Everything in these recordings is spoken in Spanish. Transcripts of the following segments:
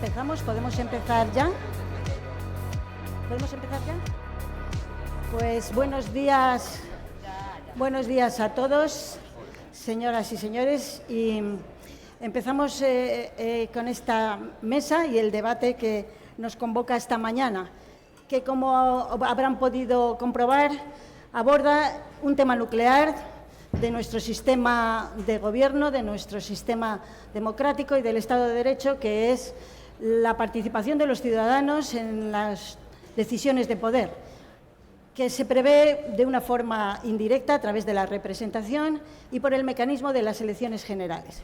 empezamos. ¿Podemos empezar ya? ¿Podemos empezar ya? Pues buenos días a todos, señoras y señores. Y empezamos con esta mesa y el debate que nos convoca esta mañana, que, como habrán podido comprobar, aborda un tema nuclear de nuestro sistema de gobierno, de nuestro sistema democrático y del Estado de Derecho, que es la participación de los ciudadanos en las decisiones de poder, que se prevé de una forma indirecta a través de la representación y por el mecanismo de las elecciones generales.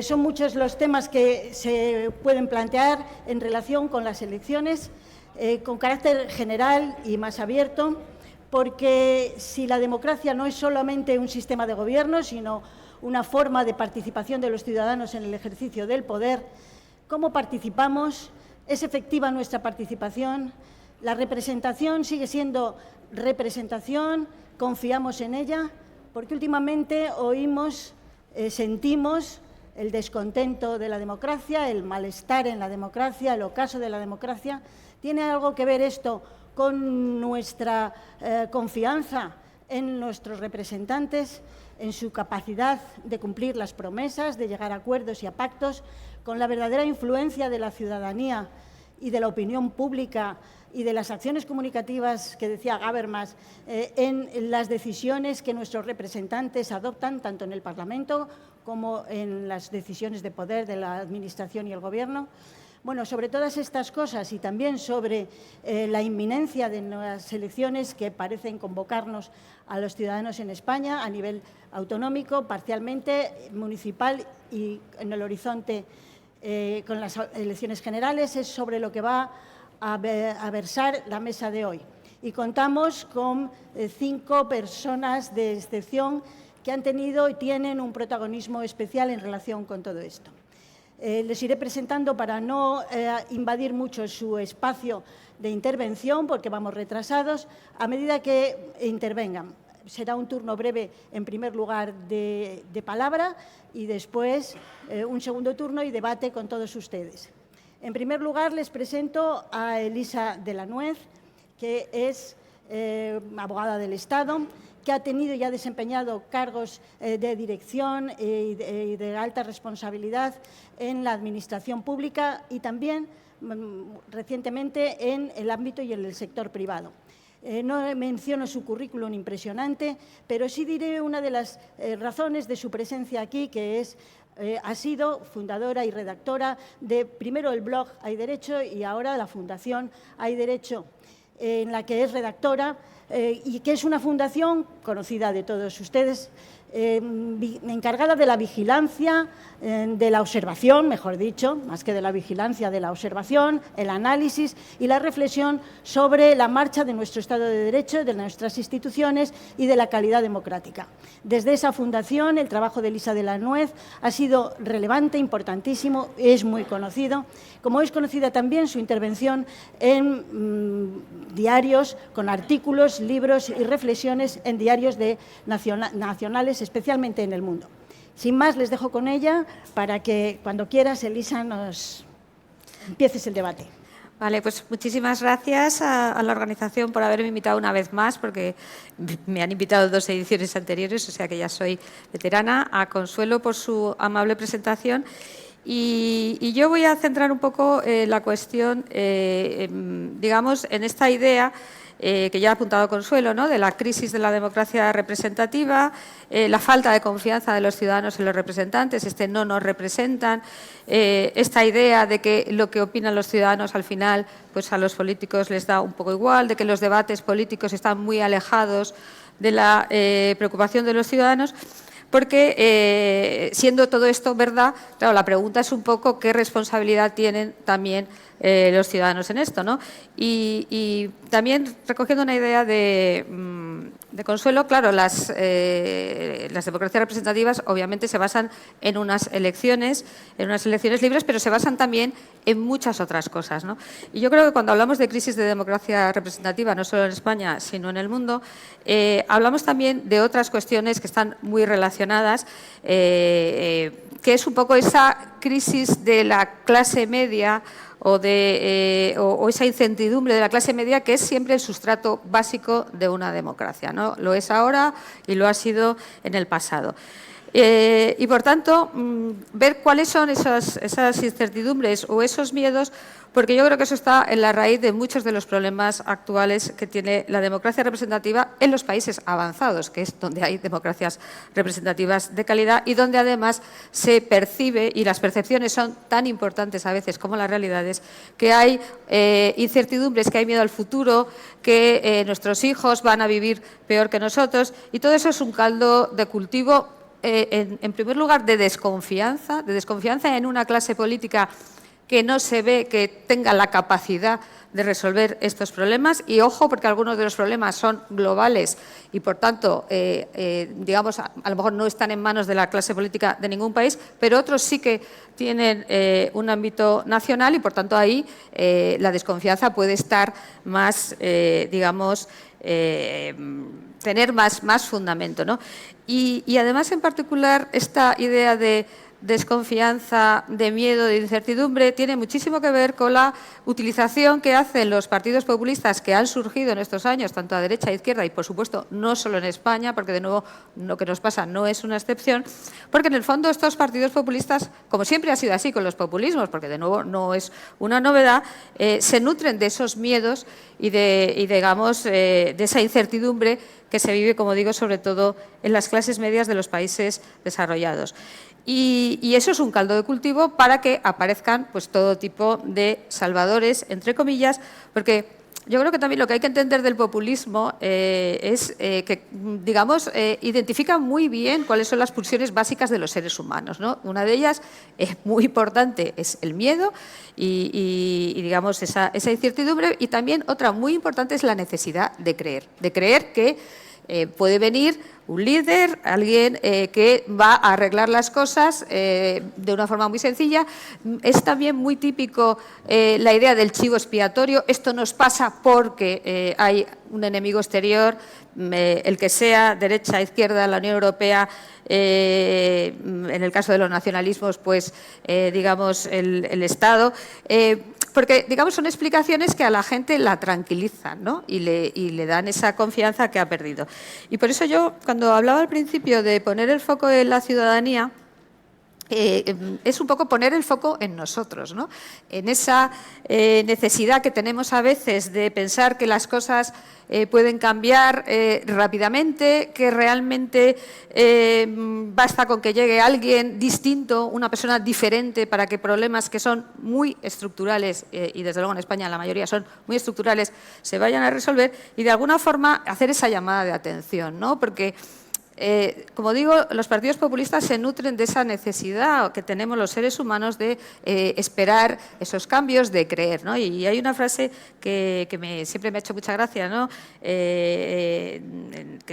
Son muchos los temas que se pueden plantear en relación con las elecciones, con carácter general y más abierto, porque si la democracia no es solamente un sistema de gobierno, sino una forma de participación de los ciudadanos en el ejercicio del poder, ¿cómo participamos? ¿Es efectiva nuestra participación? ¿La representación sigue siendo representación? ¿Confiamos en ella? Porque últimamente oímos, sentimos el descontento de la democracia, el malestar en la democracia, el ocaso de la democracia. ¿Tiene algo que ver esto con nuestra confianza en nuestros representantes, en su capacidad de cumplir las promesas, de llegar a acuerdos y a pactos, con la verdadera influencia de la ciudadanía y de la opinión pública y de las acciones comunicativas que decía Habermas en las decisiones que nuestros representantes adoptan, tanto en el Parlamento como en las decisiones de poder de la Administración y el Gobierno? Bueno, sobre todas estas cosas y también sobre la inminencia de las elecciones que parecen convocarnos a los ciudadanos en España a nivel autonómico, parcialmente municipal y en el horizonte con las elecciones generales, es sobre lo que va a versar la mesa de hoy. Y contamos con 5 personas de excepción que han tenido y tienen un protagonismo especial en relación con todo esto. Les iré presentando para no invadir mucho su espacio de intervención, porque vamos retrasados, a medida que intervengan. Será un turno breve, en primer lugar, de palabra y después un segundo turno y debate con todos ustedes. En primer lugar, les presento a Elisa de la Nuez, que es abogada del Estado, que ha tenido y ha desempeñado cargos de dirección y de alta responsabilidad en la Administración pública y también recientemente en el ámbito y en el sector privado. No menciono su currículum impresionante, pero sí diré una de las razones de su presencia aquí, que es ha sido fundadora y redactora de primero el blog Hay Derecho y ahora la Fundación Hay Derecho, en la que es redactora y que es una fundación conocida de todos ustedes, encargada de la vigilancia, de la observación, mejor dicho, más que de la vigilancia, de la observación, el análisis y la reflexión sobre la marcha de nuestro Estado de Derecho, de nuestras instituciones y de la calidad democrática. Desde esa fundación, el trabajo de Elisa de la Nuez ha sido relevante, importantísimo, es muy conocido, como es conocida también su intervención en diarios, con artículos, libros y reflexiones en diarios nacionales, especialmente en el mundo. Sin más, les dejo con ella para que, cuando quieras, Elisa, nos empieces el debate. Vale, pues muchísimas gracias a la organización por haberme invitado una vez más, porque me han invitado 2 ediciones anteriores, o sea que ya soy veterana, a Consuelo por su amable presentación. Y yo voy a centrar un poco la cuestión, digamos, en esta idea que ya ha apuntado Consuelo, ¿no?, de la crisis de la democracia representativa, la falta de confianza de los ciudadanos en los representantes, no nos representan, esta idea de que lo que opinan los ciudadanos al final pues a los políticos les da un poco igual, de que los debates políticos están muy alejados de la preocupación de los ciudadanos. Porque, siendo todo esto verdad, claro, la pregunta es un poco qué responsabilidad tienen también los ciudadanos en esto, ¿no? Y también recogiendo una idea de de Consuelo, claro, las democracias representativas obviamente se basan en unas elecciones libres, pero se basan también en muchas otras cosas, ¿no? Y yo creo que cuando hablamos de crisis de democracia representativa, no solo en España, sino en el mundo, hablamos también de otras cuestiones que están muy relacionadas, que es un poco esa crisis de la clase media o esa incertidumbre de la clase media, que es siempre el sustrato básico de una democracia, ¿no? Lo es ahora y lo ha sido en el pasado. Y, por tanto, ver cuáles son esas incertidumbres o esos miedos, porque yo creo que eso está en la raíz de muchos de los problemas actuales que tiene la democracia representativa en los países avanzados, que es donde hay democracias representativas de calidad y donde además se percibe, y las percepciones son tan importantes a veces como las realidades, que hay incertidumbres, que hay miedo al futuro, que nuestros hijos van a vivir peor que nosotros, y todo eso es un caldo de cultivo, en primer lugar, de desconfianza en una clase política que no se ve que tenga la capacidad de resolver estos problemas. Y ojo, porque algunos de los problemas son globales y, por tanto, digamos, a lo mejor no están en manos de la clase política de ningún país, pero otros sí que tienen un ámbito nacional y, por tanto, ahí la desconfianza puede estar más, digamos, tener más fundamento, ¿no? Y además, en particular, esta idea de desconfianza, de miedo, de incertidumbre, tiene muchísimo que ver con la utilización que hacen los partidos populistas que han surgido en estos años, tanto a derecha e izquierda, y por supuesto no solo en España, porque de nuevo lo que nos pasa no es una excepción, porque en el fondo estos partidos populistas, como siempre ha sido así con los populismos, porque de nuevo no es una novedad, se nutren de esos miedos y digamos, de esa incertidumbre que se vive, como digo, sobre todo en las clases medias de los países desarrollados. Y eso es un caldo de cultivo para que aparezcan pues todo tipo de salvadores, entre comillas, porque yo creo que también lo que hay que entender del populismo es que, digamos, identifica muy bien cuáles son las pulsiones básicas de los seres humanos, ¿no? Una de ellas es muy importante, es el miedo y digamos, esa incertidumbre, y también otra muy importante es la necesidad de creer que puede venir un líder, alguien que va a arreglar las cosas de una forma muy sencilla. Es también muy típico la idea del chivo expiatorio. Esto nos pasa porque hay un enemigo exterior, el que sea, derecha, izquierda, la Unión Europea, en el caso de los nacionalismos, pues digamos el Estado. Porque, digamos, son explicaciones que a la gente la tranquilizan, ¿no? y le dan esa confianza que ha perdido. Y por eso yo, cuando hablaba al principio de poner el foco en la ciudadanía, es un poco poner el foco en nosotros, ¿no? En esa necesidad que tenemos a veces de pensar que las cosas pueden cambiar rápidamente, que realmente basta con que llegue alguien distinto, una persona diferente, para que problemas que son muy estructurales, y desde luego en España la mayoría son muy estructurales, se vayan a resolver, y de alguna forma hacer esa llamada de atención, ¿no? Porque como digo, los partidos populistas se nutren de esa necesidad que tenemos los seres humanos de esperar esos cambios, de creer, ¿no? Y hay una frase que siempre me ha hecho mucha gracia, ¿no? Que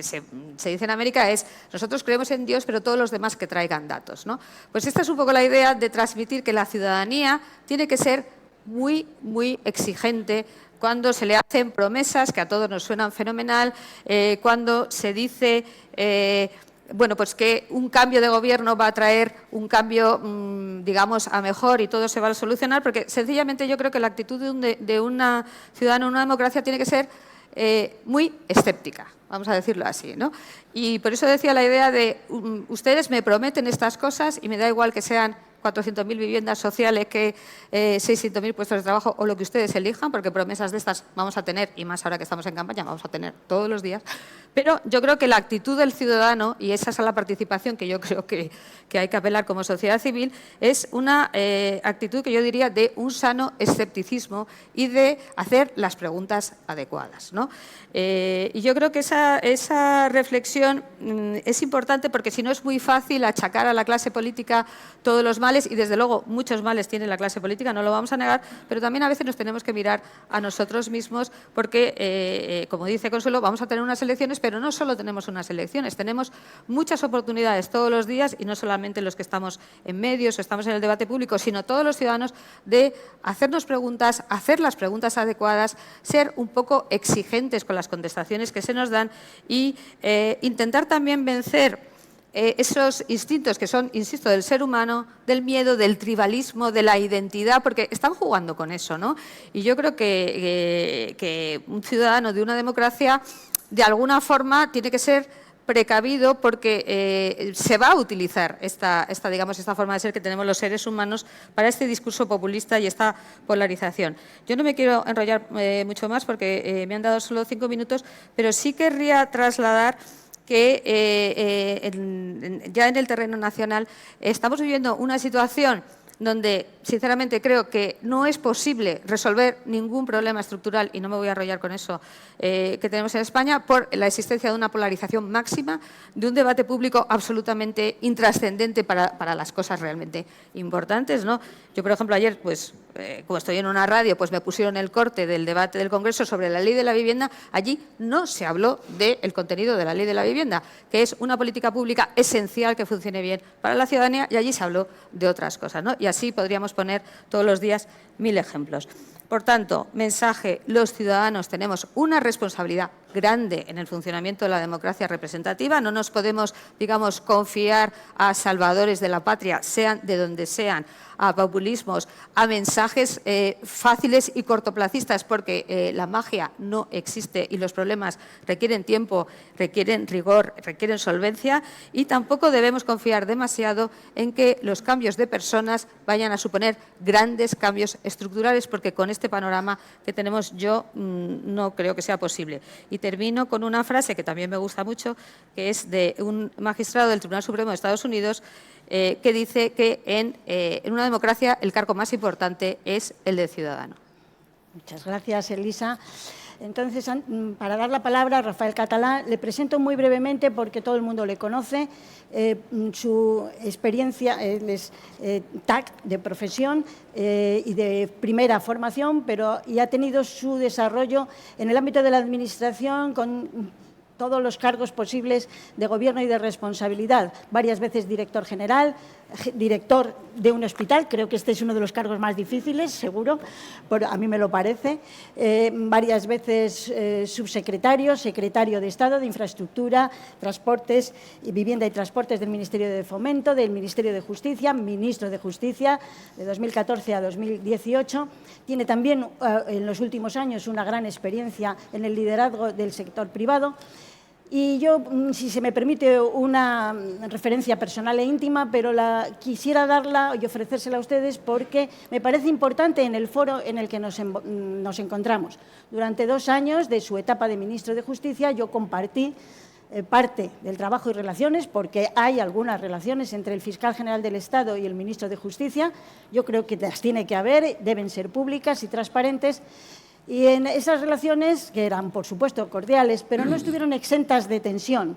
se dice en América, es: nosotros creemos en Dios, pero todos los demás que traigan datos, ¿no? Pues esta es un poco la idea de transmitir que la ciudadanía tiene que ser muy, muy exigente cuando se le hacen promesas que a todos nos suenan fenomenal, cuando se dice bueno, pues que un cambio de gobierno va a traer un cambio, digamos, a mejor y todo se va a solucionar, porque sencillamente yo creo que la actitud de una ciudadana en una democracia tiene que ser muy escéptica, vamos a decirlo así, ¿no? Y por eso decía la idea de ustedes me prometen estas cosas y me da igual que sean 400.000 viviendas sociales, que 600.000 puestos de trabajo o lo que ustedes elijan, porque promesas de estas vamos a tener, y más ahora que estamos en campaña, vamos a tener todos los días. Pero yo creo que la actitud del ciudadano, y esa es la participación que yo creo que hay que apelar como sociedad civil, es una actitud que yo diría de un sano escepticismo y de hacer las preguntas adecuadas, ¿no? Y yo creo que esa reflexión es importante, porque si no es muy fácil achacar a la clase política todos los males, y desde luego muchos males tiene la clase política, no lo vamos a negar, pero también a veces nos tenemos que mirar a nosotros mismos, porque, como dice Consuelo, vamos a tener unas elecciones, elecciones, pero no solo tenemos unas elecciones, tenemos muchas oportunidades todos los días, y no solamente los que estamos en medios o estamos en el debate público, sino todos los ciudadanos, de hacernos preguntas, hacer las preguntas adecuadas, ser un poco exigentes con las contestaciones que se nos dan y intentar también vencer esos instintos que son, insisto, del ser humano, del miedo, del tribalismo, de la identidad, porque están jugando con eso, ¿no? Y yo creo que un ciudadano de una democracia, de alguna forma, tiene que ser precavido porque se va a utilizar esta forma de ser que tenemos los seres humanos para este discurso populista y esta polarización. Yo no me quiero enrollar mucho más porque me han dado solo 5 minutos, pero sí querría trasladar que ya en el terreno nacional estamos viviendo una situación donde, sinceramente, creo que no es posible resolver ningún problema estructural, y no me voy a enrollar con eso, que tenemos en España, por la existencia de una polarización máxima, de un debate público absolutamente intrascendente para las cosas realmente importantes, ¿no? Yo, por ejemplo, ayer, pues, como estoy en una radio, pues me pusieron el corte del debate del Congreso sobre la Ley de la Vivienda. Allí no se habló del contenido de la Ley de la Vivienda, que es una política pública esencial que funcione bien para la ciudadanía, y allí se habló de otras cosas, ¿no? Y así podríamos poner todos los días 1000 ejemplos. Por tanto, mensaje: los ciudadanos tenemos una responsabilidad grande en el funcionamiento de la democracia representativa. No nos podemos, digamos, confiar a salvadores de la patria, sean de donde sean, a populismos, a mensajes fáciles y cortoplacistas, porque la magia no existe y los problemas requieren tiempo, requieren rigor, requieren solvencia, y tampoco debemos confiar demasiado en que los cambios de personas vayan a suponer grandes cambios estructurales, porque con este panorama que tenemos yo no creo que sea posible. Y termino con una frase que también me gusta mucho, que es de un magistrado del Tribunal Supremo de Estados Unidos, que dice que en una democracia el cargo más importante es el de ciudadano. Muchas gracias, Elisa. Entonces, para dar la palabra a Rafael Catalá, le presento muy brevemente, porque todo el mundo le conoce, su experiencia. Él es TAC de profesión y de primera formación, y ha tenido su desarrollo en el ámbito de la administración con todos los cargos posibles de gobierno y de responsabilidad. Varias veces director general, director de un hospital, creo que este es uno de los cargos más difíciles, seguro, a mí me lo parece. Varias veces subsecretario, secretario de Estado de Infraestructura, Transportes, Vivienda y Transportes del Ministerio de Fomento, del Ministerio de Justicia, ministro de Justicia de 2014 a 2018. Tiene también en los últimos años una gran experiencia en el liderazgo del sector privado. Y yo, si se me permite, una referencia personal e íntima, pero quisiera darla y ofrecérsela a ustedes porque me parece importante en el foro en el que nos encontramos. Durante 2 años de su etapa de ministro de Justicia, yo compartí parte del trabajo y relaciones, porque hay algunas relaciones entre el fiscal general del Estado y el ministro de Justicia. Yo creo que las tiene que haber, deben ser públicas y transparentes. Y en esas relaciones, que eran, por supuesto, cordiales, pero no estuvieron exentas de tensión,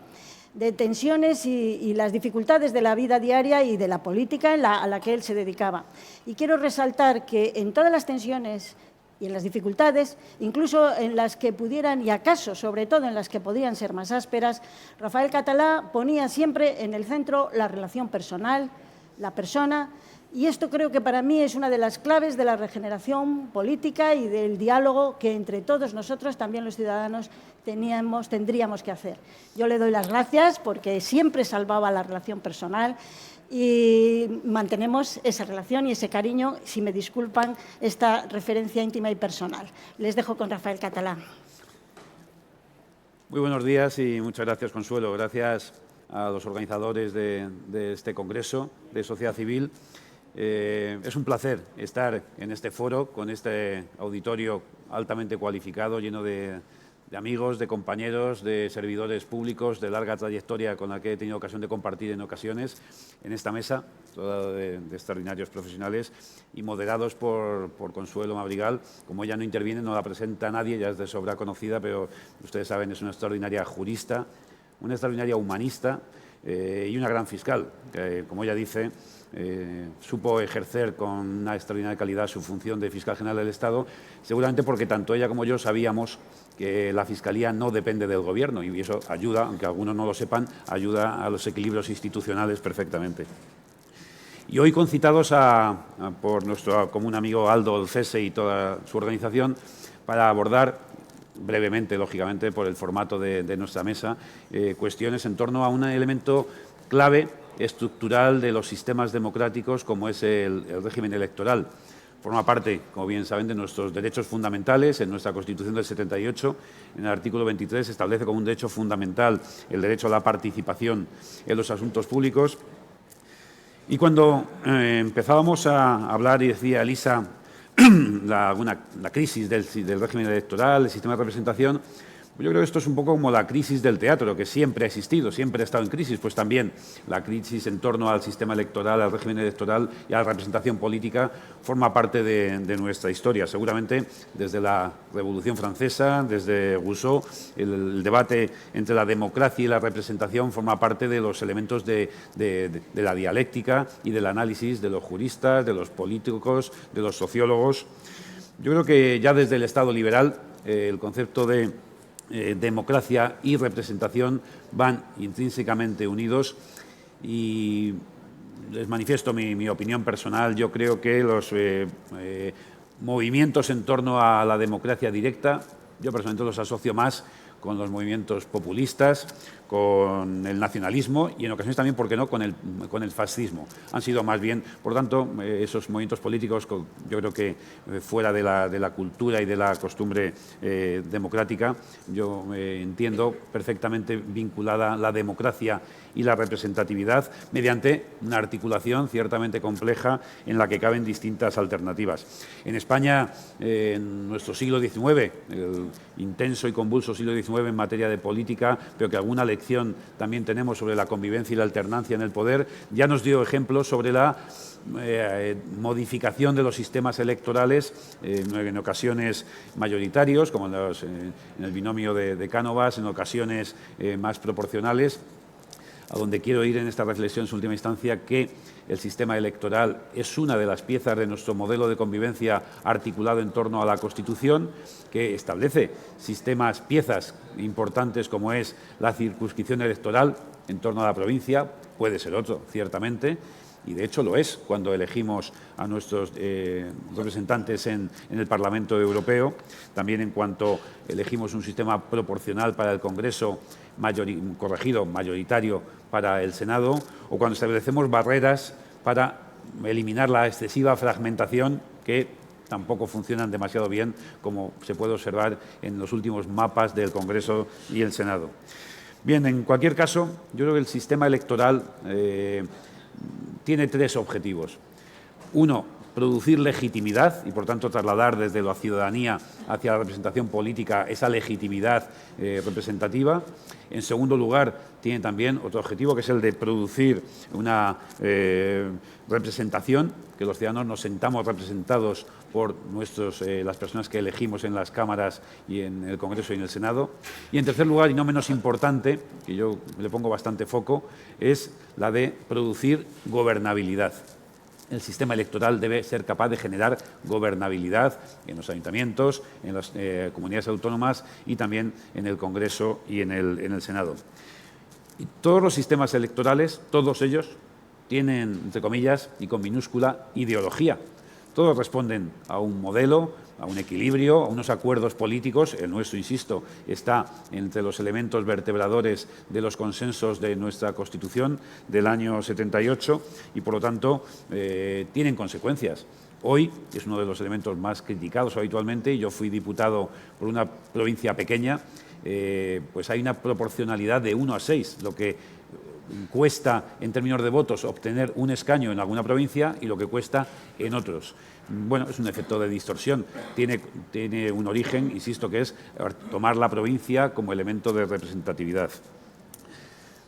de tensiones y las dificultades de la vida diaria y de la política a la que él se dedicaba. Y quiero resaltar que en todas las tensiones y en las dificultades, incluso en las que pudieran, y acaso, sobre todo en las que podían ser más ásperas, Rafael Catalá ponía siempre en el centro la relación personal, la persona. Y esto creo que para mí es una de las claves de la regeneración política y del diálogo que entre todos nosotros, también los ciudadanos, tendríamos que hacer. Yo le doy las gracias porque siempre salvaba la relación personal y mantenemos esa relación y ese cariño, si me disculpan, esta referencia íntima y personal. Les dejo con Rafael Catalá. Muy buenos días y muchas gracias, Consuelo. Gracias a los organizadores de este Congreso de Sociedad Civil. Es un placer estar en este foro con este auditorio altamente cualificado, lleno de amigos, de compañeros, de servidores públicos de larga trayectoria con la que he tenido ocasión de compartir en ocasiones en esta mesa, toda de extraordinarios profesionales y moderados por Consuelo Madrigal. Como ella no interviene, no la presenta nadie, ya es de sobra conocida, pero ustedes saben, es una extraordinaria jurista, una extraordinaria humanista y una gran fiscal, que, como ella dice, supo ejercer con una extraordinaria calidad su función de fiscal general del Estado, seguramente porque tanto ella como yo sabíamos que la Fiscalía no depende del Gobierno y eso ayuda, aunque algunos no lo sepan, ayuda a los equilibrios institucionales perfectamente. Y hoy concitados por nuestro común amigo Aldo Cese y toda su organización para abordar brevemente, lógicamente, por el formato de nuestra mesa, cuestiones en torno a un elemento clave estructural de los sistemas democráticos como es el régimen electoral. Forma parte, como bien saben, de nuestros derechos fundamentales. En nuestra Constitución del 78, en el artículo 23, se establece como un derecho fundamental el derecho a la participación en los asuntos públicos. Y cuando empezábamos a hablar, y decía Elisa, la crisis del régimen electoral, el sistema de representación, yo creo que esto es un poco como la crisis del teatro, que siempre ha existido, siempre ha estado en crisis, pues también la crisis en torno al sistema electoral, al régimen electoral y a la representación política forma parte de nuestra historia. Seguramente desde la Revolución Francesa, desde Rousseau, el debate entre la democracia y la representación forma parte de los elementos de la dialéctica y del análisis de los juristas, de los políticos, de los sociólogos. Yo creo que ya desde el Estado liberal el concepto de democracia y representación van intrínsecamente unidos y les manifiesto mi opinión personal. Yo creo que los movimientos en torno a la democracia directa, yo personalmente los asocio más con los movimientos populistas, con el nacionalismo y en ocasiones también, ¿por qué no?, con el fascismo. Han sido más bien, por tanto, esos movimientos políticos, yo creo que fuera de la cultura y de la costumbre democrática, yo entiendo perfectamente vinculada la democracia y la representatividad mediante una articulación ciertamente compleja en la que caben distintas alternativas. En España, en nuestro siglo XIX, el intenso y convulso siglo XIX en materia de política, pero que alguna lección también tenemos sobre la convivencia y la alternancia en el poder, ya nos dio ejemplos sobre la modificación de los sistemas electorales, en ocasiones mayoritarios, como en el binomio de Cánovas, en ocasiones más proporcionales. A donde quiero ir en esta reflexión, en última instancia, que el sistema electoral es una de las piezas de nuestro modelo de convivencia articulado en torno a la Constitución, que establece piezas importantes como es la circunscripción electoral en torno a la provincia, puede ser otro, ciertamente, y de hecho lo es cuando elegimos a nuestros representantes en el Parlamento Europeo, también en cuanto elegimos un sistema proporcional para el Congreso, mayoritario para el Senado, o cuando establecemos barreras para eliminar la excesiva fragmentación que tampoco funcionan demasiado bien, como se puede observar en los últimos mapas del Congreso y el Senado. Bien, en cualquier caso, yo creo que el sistema electoral tiene tres objetivos. Uno, producir legitimidad y, por tanto, trasladar desde la ciudadanía hacia la representación política esa legitimidad representativa. En segundo lugar, tiene también otro objetivo, que es el de producir una representación, que los ciudadanos nos sentamos representados por las personas que elegimos en las cámaras y en el Congreso y en el Senado. Y, en tercer lugar, y no menos importante, que yo le pongo bastante foco, es la de producir gobernabilidad. El sistema electoral debe ser capaz de generar gobernabilidad en los ayuntamientos, en las comunidades autónomas y también en el Congreso y en el Senado. Y todos los sistemas electorales, todos ellos, tienen, entre comillas y con minúscula, ideología. Todos responden a un modelo, a un equilibrio, a unos acuerdos políticos. El nuestro, insisto, está entre los elementos vertebradores de los consensos de nuestra Constitución del año 78 y, por lo tanto, tienen consecuencias. Hoy es uno de los elementos más criticados habitualmente. Yo fui diputado por una provincia pequeña, pues hay una proporcionalidad de 1 a 6, lo que cuesta en términos de votos obtener un escaño en alguna provincia y lo que cuesta en otros. Bueno, es un efecto de distorsión. Tiene un origen, insisto, que es tomar la provincia como elemento de representatividad.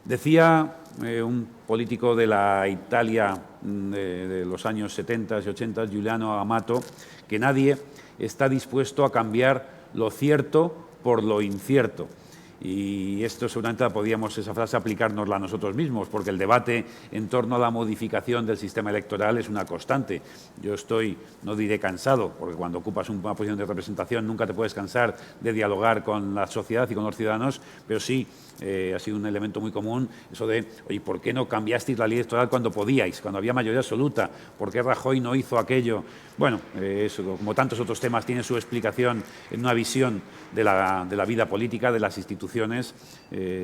Decía un político de la Italia de los años 70 y 80, Giuliano Amato, que nadie está dispuesto a cambiar lo cierto por lo incierto. Y esto seguramente podíamos, esa frase, aplicárnosla a nosotros mismos, porque el debate en torno a la modificación del sistema electoral es una constante. Yo estoy, no diré cansado, porque cuando ocupas una posición de representación nunca te puedes cansar de dialogar con la sociedad y con los ciudadanos, pero sí ha sido un elemento muy común eso de, oye, ¿por qué no cambiasteis la ley electoral cuando podíais, cuando había mayoría absoluta? ¿Por qué Rajoy no hizo aquello? Bueno, eso, como tantos otros temas, tiene su explicación en una visión de la vida política, de las instituciones.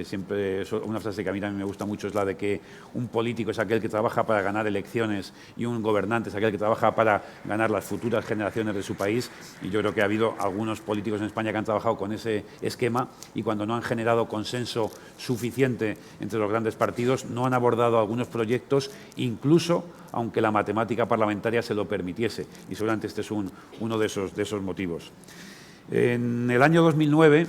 Siempre una frase que a mí también me gusta mucho es la de que un político es aquel que trabaja para ganar elecciones y un gobernante es aquel que trabaja para ganar las futuras generaciones de su país. Y yo creo que ha habido algunos políticos en España que han trabajado con ese esquema y cuando no han generado consenso suficiente entre los grandes partidos, no han abordado algunos proyectos, incluso aunque la matemática parlamentaria se lo permitiese. Y seguramente este es uno de esos motivos. En el año 2009,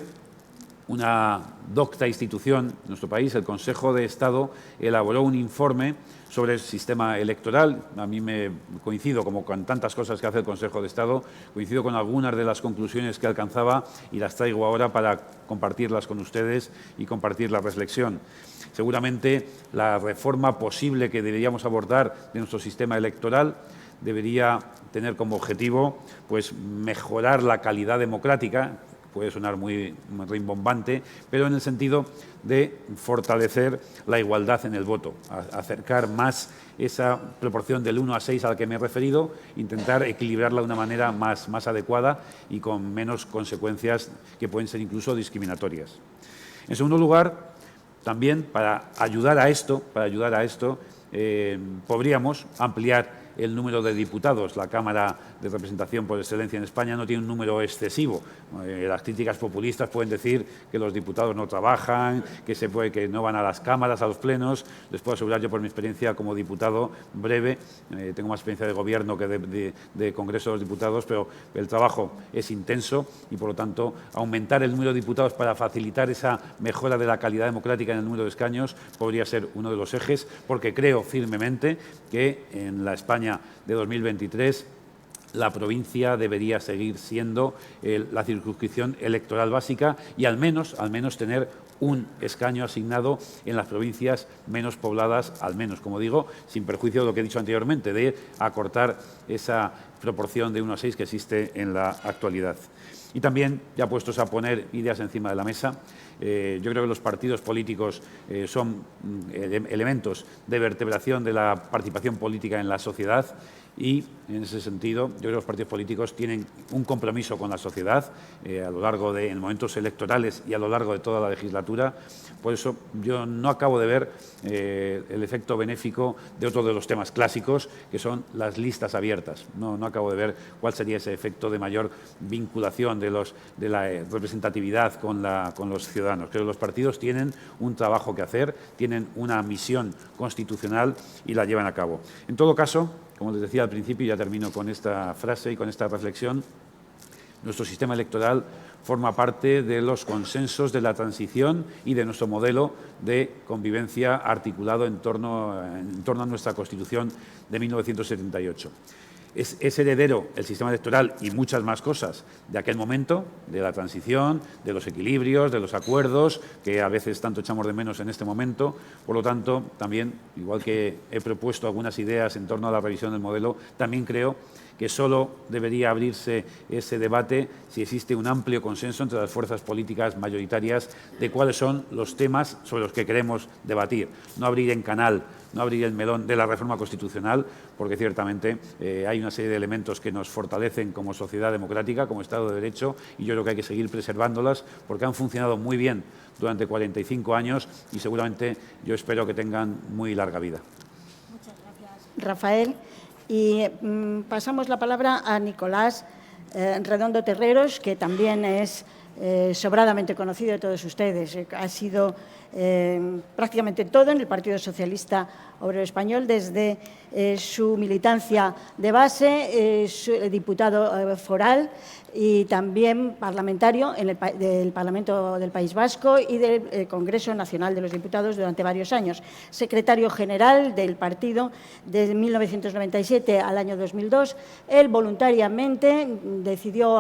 una docta institución en nuestro país, el Consejo de Estado, elaboró un informe sobre el sistema electoral. A mí me coincido, como con tantas cosas que hace el Consejo de Estado, coincido con algunas de las conclusiones que alcanzaba y las traigo ahora para compartirlas con ustedes y compartir la reflexión. Seguramente la reforma posible que deberíamos abordar de nuestro sistema electoral debería tener como objetivo pues, mejorar la calidad democrática. Puede sonar muy rimbombante, pero en el sentido de fortalecer la igualdad en el voto, acercar más esa proporción del 1 a 6 a la que me he referido, intentar equilibrarla de una manera más adecuada y con menos consecuencias que pueden ser incluso discriminatorias. En segundo lugar, también para ayudar a esto podríamos ampliar el número de diputados. La Cámara de Representación por excelencia en España no tiene un número excesivo. Las críticas populistas pueden decir que los diputados no trabajan, que no van a las cámaras, a los plenos. Les puedo asegurar yo por mi experiencia como diputado breve, tengo más experiencia de gobierno que de Congreso de los Diputados, pero el trabajo es intenso y, por lo tanto, aumentar el número de diputados para facilitar esa mejora de la calidad democrática en el número de escaños podría ser uno de los ejes, porque creo firmemente que en la España de 2023 la provincia debería seguir siendo la circunscripción electoral básica y al menos tener un escaño asignado en las provincias menos pobladas, al menos, como digo, sin perjuicio de lo que he dicho anteriormente, de acortar esa proporción de 1 a 6 que existe en la actualidad. Y también, ya puestos a poner ideas encima de la mesa, yo creo que los partidos políticos son elementos de vertebración de la participación política en la sociedad y, en ese sentido, yo creo que los partidos políticos tienen un compromiso con la sociedad a lo largo de en momentos electorales y a lo largo de toda la legislatura. Por eso yo no acabo de ver el efecto benéfico de otro de los temas clásicos, que son las listas abiertas. No acabo de ver cuál sería ese efecto de mayor vinculación de la representatividad con los ciudadanos. Creo que los partidos tienen un trabajo que hacer, tienen una misión constitucional y la llevan a cabo. En todo caso, como les decía al principio, y ya termino con esta frase y con esta reflexión, nuestro sistema electoral forma parte de los consensos de la transición y de nuestro modelo de convivencia articulado en torno a nuestra Constitución de 1978. Es heredero el sistema electoral y muchas más cosas de aquel momento, de la transición, de los equilibrios, de los acuerdos, que a veces tanto echamos de menos en este momento. Por lo tanto, también, igual que he propuesto algunas ideas en torno a la revisión del modelo, también creo que solo debería abrirse ese debate si existe un amplio consenso entre las fuerzas políticas mayoritarias de cuáles son los temas sobre los que queremos debatir. No abrir en canal, no abrir el melón de la reforma constitucional, porque ciertamente hay una serie de elementos que nos fortalecen como sociedad democrática, como Estado de Derecho, y yo creo que hay que seguir preservándolas porque han funcionado muy bien durante 45 años y seguramente yo espero que tengan muy larga vida. Muchas gracias, Rafael. Y pasamos la palabra a Nicolás Redondo Terreros, que también es sobradamente conocido de todos ustedes. Ha sido prácticamente todo en el Partido Socialista Obrero Español, desde su militancia de base, diputado foral y también parlamentario del Parlamento del País Vasco y del Congreso Nacional de los Diputados durante varios años. Secretario general del partido desde 1997 al año 2002. Él voluntariamente decidió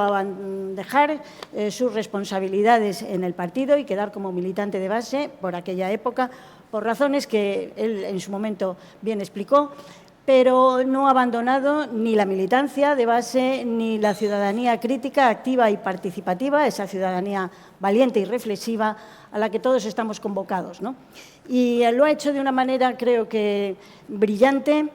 dejar sus responsabilidades responsabilidades en el partido y quedar como militante de base por aquella época, por razones que él en su momento bien explicó, pero no ha abandonado ni la militancia de base ni la ciudadanía crítica, activa y participativa, esa ciudadanía valiente y reflexiva a la que todos estamos convocados, ¿no? Y lo ha hecho de una manera, creo que brillante,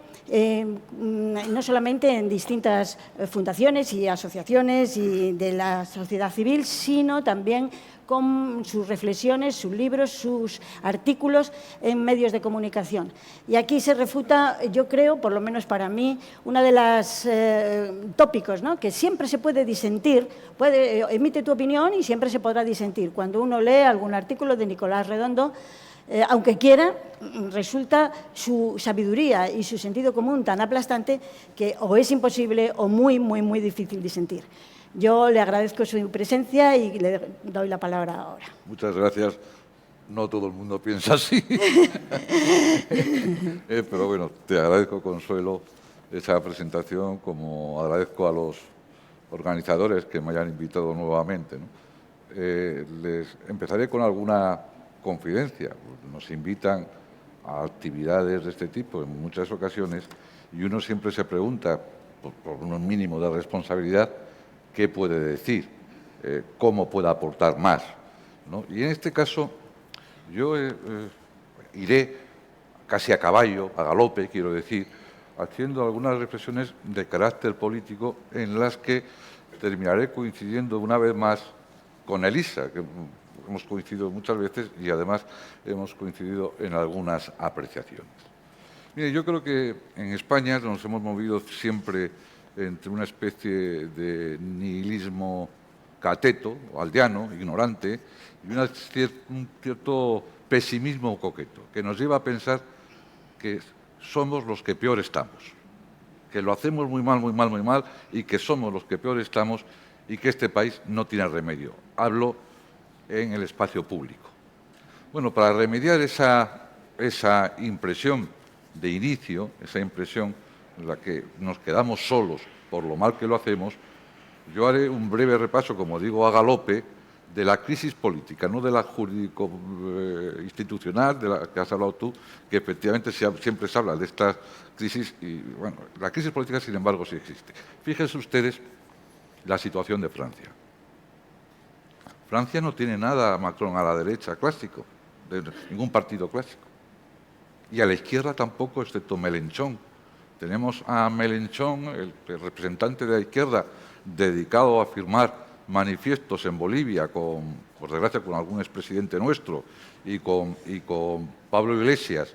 no solamente en distintas fundaciones y asociaciones y de la sociedad civil, sino también con sus reflexiones, sus libros, sus artículos en medios de comunicación. Y aquí se refuta, yo creo, por lo menos para mí, una de las tópicos, ¿no? Que siempre se puede disentir, emite tu opinión y siempre se podrá disentir. Cuando uno lee algún artículo de Nicolás Redondo, aunque quiera, resulta su sabiduría y su sentido común tan aplastante que o es imposible o muy, muy, muy difícil disentir. Yo le agradezco su presencia y le doy la palabra ahora. Muchas gracias. No todo el mundo piensa así. Pero bueno, te agradezco, Consuelo, esa presentación, como agradezco a los organizadores que me hayan invitado nuevamente, ¿no? Les empezaré con alguna confidencia. Nos invitan a actividades de este tipo en muchas ocasiones y uno siempre se pregunta, por un mínimo de responsabilidad, qué puede decir, cómo puede aportar más, ¿no? Y en este caso yo iré casi a caballo, a galope, quiero decir, haciendo algunas reflexiones de carácter político en las que terminaré coincidiendo una vez más con Elisa, que hemos coincidido muchas veces y además hemos coincidido en algunas apreciaciones. Mire, yo creo que en España nos hemos movido siempre entre una especie de nihilismo cateto, aldeano, ignorante, y un cierto pesimismo coqueto, que nos lleva a pensar que somos los que peor estamos, que lo hacemos muy mal, muy mal, muy mal, y que somos los que peor estamos y que este país no tiene remedio. Hablo en el espacio público. Bueno, para remediar esa impresión de inicio, esa impresión en la que nos quedamos solos por lo mal que lo hacemos, yo haré un breve repaso, como digo, a galope, de la crisis política, no de la jurídico-institucional, de la que has hablado tú, que efectivamente siempre se habla de estas crisis, y bueno, la crisis política, sin embargo, sí existe. Fíjense ustedes la situación de Francia. Francia no tiene nada a Macron a la derecha clásico, de ningún partido clásico. Y a la izquierda tampoco, excepto Mélenchon. Tenemos a Mélenchon, el representante de la izquierda, dedicado a firmar manifiestos en Bolivia, por desgracia con algún expresidente nuestro, y con Pablo Iglesias,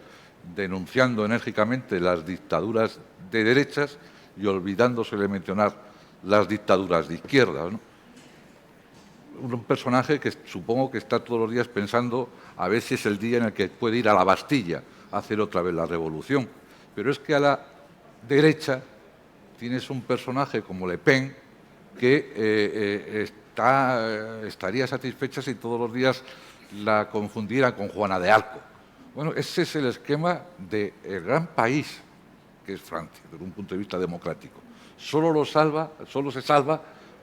denunciando enérgicamente las dictaduras de derechas y olvidándose de mencionar las dictaduras de izquierda, ¿no? Un personaje que supongo que está todos los días pensando a ver si es el día en el que puede ir a la Bastilla a hacer otra vez la revolución. Pero es que a la derecha tienes un personaje como Le Pen que estaría satisfecha si todos los días la confundieran con Juana de Arco. Bueno, ese es el esquema del gran país que es Francia, desde un punto de vista democrático. Solo se salva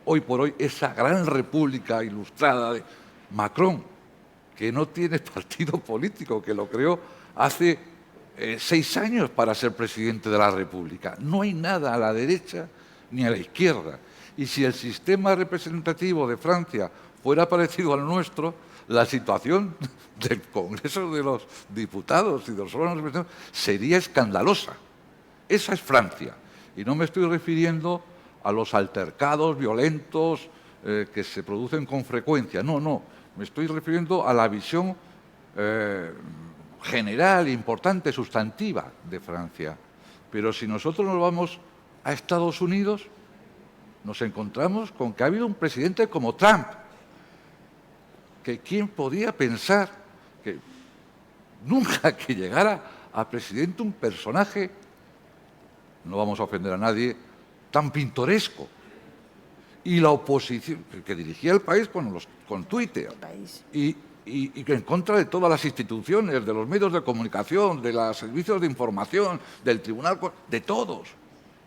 hoy por hoy esa gran república ilustrada de Macron, que no tiene partido político, que lo creó hace 6 años para ser presidente de la República. No hay nada a la derecha ni a la izquierda. Y si el sistema representativo de Francia fuera parecido al nuestro, la situación del Congreso de los Diputados y de los órganos representativos sería escandalosa. Esa es Francia. Y no me estoy refiriendo a los altercados violentos que se producen con frecuencia. No, no. Me estoy refiriendo a la visión general, importante, sustantiva de Francia. Pero si nosotros nos vamos a Estados Unidos, nos encontramos con que ha habido un presidente como Trump, que quién podía pensar que nunca que llegara a presidente un personaje, no vamos a ofender a nadie, tan pintoresco. Y la oposición, que dirigía el país con Twitter, y que en contra de todas las instituciones, de los medios de comunicación, de los servicios de información, del tribunal, de todos.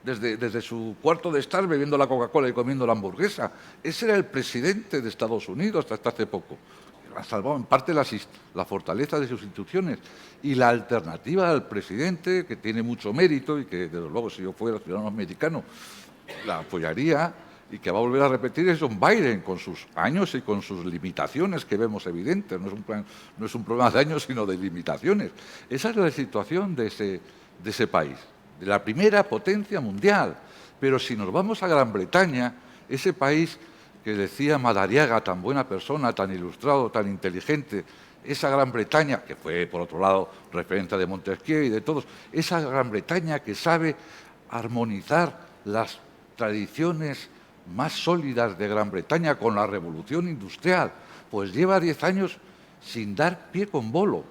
desde su cuarto de estar bebiendo la Coca-Cola y comiendo la hamburguesa. Ese era el presidente de Estados Unidos hasta hace poco. Ha salvado en parte la fortaleza de sus instituciones. Y la alternativa al presidente, que tiene mucho mérito y que, desde luego, si yo fuera ciudadano americano, la apoyaría y que va a volver a repetir, es John Biden, con sus años y con sus limitaciones que vemos evidentes. No es un problema de años, sino de limitaciones. Esa es la situación de ese país, de la primera potencia mundial. Pero si nos vamos a Gran Bretaña, ese país que decía Madariaga, tan buena persona, tan ilustrado, tan inteligente, esa Gran Bretaña, que fue, por otro lado, referente de Montesquieu y de todos, esa Gran Bretaña que sabe armonizar las tradiciones más sólidas de Gran Bretaña con la revolución industrial, pues lleva 10 años sin dar pie con bolo,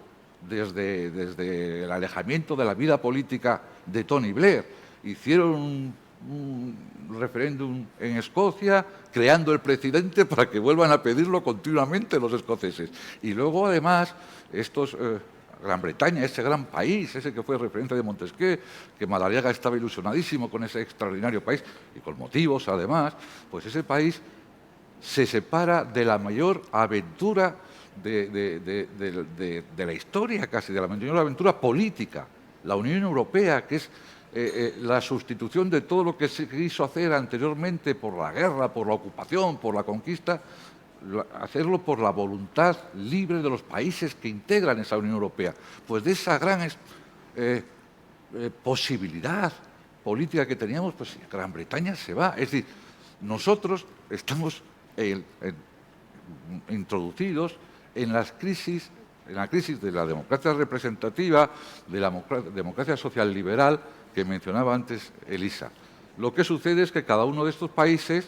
desde el alejamiento de la vida política de Tony Blair. Hicieron un referéndum en Escocia, creando el precedente para que vuelvan a pedirlo continuamente los escoceses. Y luego, además, Gran Bretaña, ese gran país, ese que fue referente de Montesquieu, que Madariaga estaba ilusionadísimo con ese extraordinario país, y con motivos, además, pues ese país se separa de la mayor aventura de la historia, casi, de la mayor aventura política, la Unión Europea, que es la sustitución de todo lo que se quiso hacer anteriormente por la guerra, por la ocupación, por la conquista, hacerlo por la voluntad libre de los países que integran esa Unión Europea. Pues de esa gran posibilidad política que teníamos, pues Gran Bretaña se va. Es decir, nosotros estamos introducidos en la crisis de la democracia representativa, de la democracia social liberal que mencionaba antes Elisa. Lo que sucede es que cada uno de estos países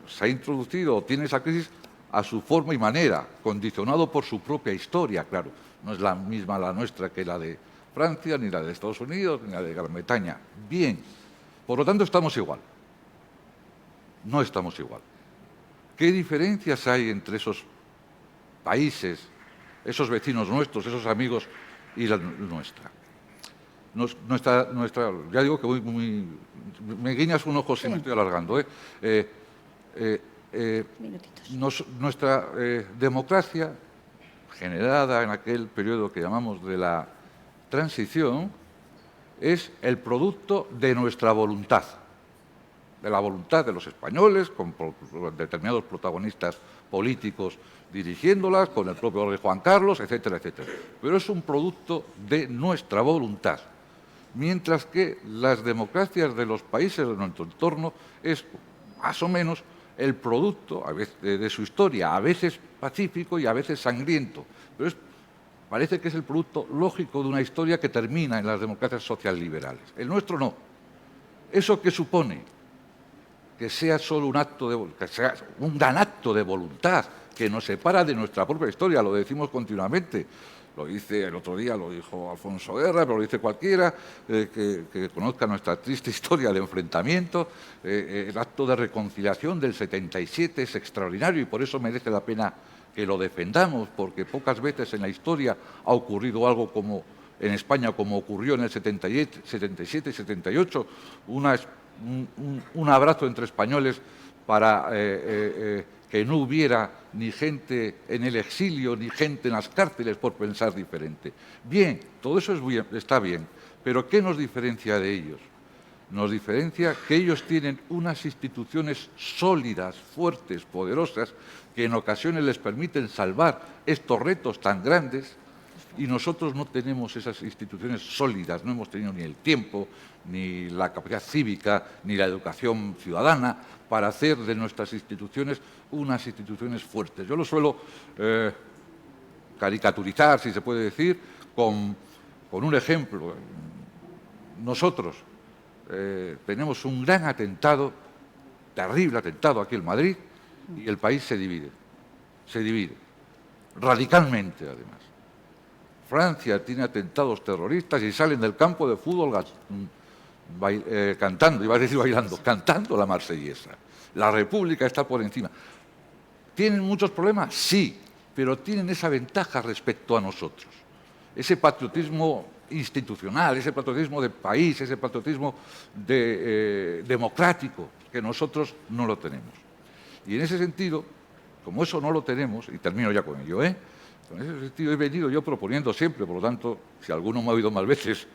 se ha introducido o tiene esa crisis a su forma y manera, condicionado por su propia historia, claro. No es la misma la nuestra que la de Francia, ni la de Estados Unidos, ni la de Gran Bretaña. Bien, por lo tanto estamos igual. No estamos igual. ¿Qué diferencias hay entre esos países, esos vecinos nuestros, esos amigos y la nuestra? Ya digo que voy muy... Me guiñas un ojo si me estoy alargando. Nuestra democracia, generada en aquel periodo que llamamos de la transición, es el producto de nuestra voluntad, de la voluntad de los españoles, con determinados protagonistas políticos dirigiéndolas, con el propio rey Juan Carlos, etcétera, etcétera. Pero es un producto de nuestra voluntad. Mientras que las democracias de los países de nuestro entorno es más o menos el producto a veces, de su historia, a veces pacífico y a veces sangriento. Pero parece que es el producto lógico de una historia que termina en las democracias socialliberales. El nuestro no. ¿Eso qué supone? Que sea solo que sea un gran acto de voluntad que nos separa de nuestra propia historia, lo decimos continuamente. Lo dice el otro día, lo dijo Alfonso Guerra, pero lo dice cualquiera que conozca nuestra triste historia de enfrentamiento. El acto de reconciliación del 77 es extraordinario y por eso merece la pena que lo defendamos, porque pocas veces en la historia ha ocurrido algo como en España, como ocurrió en el 77 y 78, un abrazo entre españoles para que no hubiera ni gente en el exilio, ni gente en las cárceles por pensar diferente. Bien, todo eso está bien, pero ¿qué nos diferencia de ellos? Nos diferencia que ellos tienen unas instituciones sólidas, fuertes, poderosas, que en ocasiones les permiten salvar estos retos tan grandes, y nosotros no tenemos esas instituciones sólidas, no hemos tenido ni el tiempo, ni la capacidad cívica, ni la educación ciudadana para hacer de nuestras instituciones unas instituciones fuertes. Yo lo suelo caricaturizar, si se puede decir, con un ejemplo. Nosotros tenemos un gran atentado, terrible atentado aquí en Madrid, y el país se divide, radicalmente además. Francia tiene atentados terroristas y salen del campo de fútbol cantando, iba a decir bailando, cantando la marsellesa. La República está por encima. ¿Tienen muchos problemas? Sí, pero tienen esa ventaja respecto a nosotros. Ese patriotismo institucional, ese patriotismo de país, ese patriotismo democrático, que nosotros no lo tenemos. Y en ese sentido, como eso no lo tenemos, y termino ya con ello, en ese sentido he venido yo proponiendo siempre, por lo tanto, si alguno me ha oído más veces,